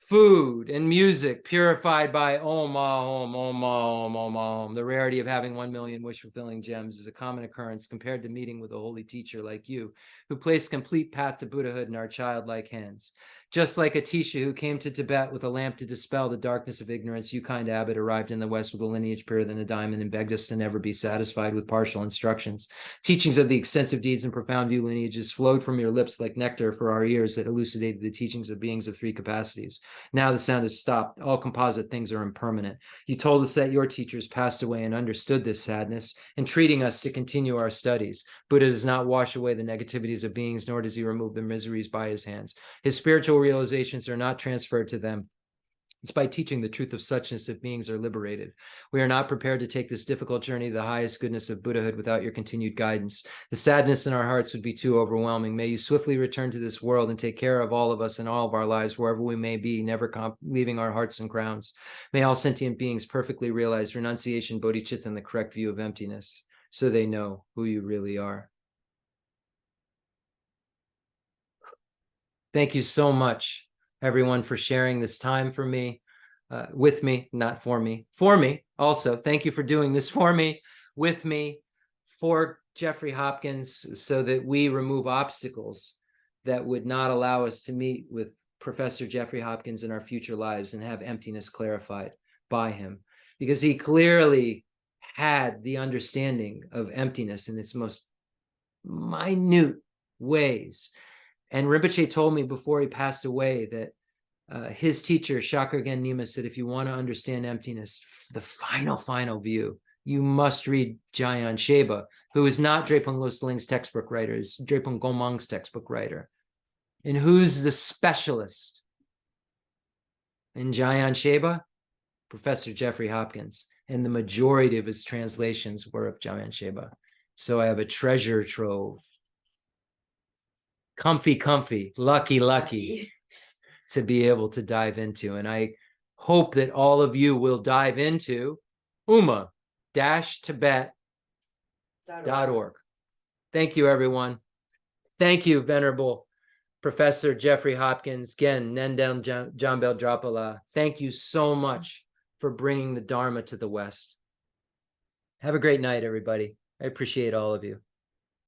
food, and music purified by Om, Om, Om, Om, Om, Om. The rarity of having 1 million wish-fulfilling gems is a common occurrence compared to meeting with a holy teacher like you, who placed complete path to Buddhahood in our childlike hands. Just like Atisha, who came to Tibet with a lamp to dispel the darkness of ignorance, you, kind abbot, arrived in the West with a lineage purer than a diamond and begged us to never be satisfied with partial instructions. Teachings of the extensive deeds and profound view lineages flowed from your lips like nectar for our ears that elucidated the teachings of beings of 3 capacities. Now the sound has stopped. All composite things are impermanent. You told us that your teachers passed away and understood this sadness, entreating us to continue our studies. Buddha does not wash away the negativities of beings, nor does he remove their miseries by his hands. His spiritual realizations are not transferred to them. It's by teaching the truth of suchness that beings are liberated. We are not prepared to take this difficult journey to the highest goodness of Buddhahood without your continued guidance. The sadness in our hearts would be too overwhelming. May you swiftly return to this world and take care of all of us in all of our lives, wherever we may be, never leaving our hearts and crowns. May all sentient beings perfectly realize renunciation, bodhicitta, and the correct view of emptiness, so they know who you really are. Thank you so much, everyone, for sharing this time for me, with me, not for me also. Thank you for doing this for me, with me, for Jeffrey Hopkins, so that we remove obstacles that would not allow us to meet with Professor Jeffrey Hopkins in our future lives and have emptiness clarified by him, because he clearly had the understanding of emptiness in its most minute ways. And Rinpoche told me before he passed away that his teacher, Shakargen Nima, said, if you want to understand emptiness, the final view, you must read Jayan Sheba, who is not Drepung Losling's textbook writer, is Drepung Gomang's textbook writer. And who's the specialist in Jayan Sheba? Professor Jeffrey Hopkins. And the majority of his translations were of Jayan Sheba. So I have a treasure trove. Comfy, lucky to be able to dive into. And I hope that all of you will dive into uma-tibet.org. Thank you, everyone. Thank you, Venerable Professor Jeffrey Hopkins. Again, Nendel Jambel Drapala. Thank you so much for bringing the Dharma to the West. Have a great night, everybody. I appreciate all of you.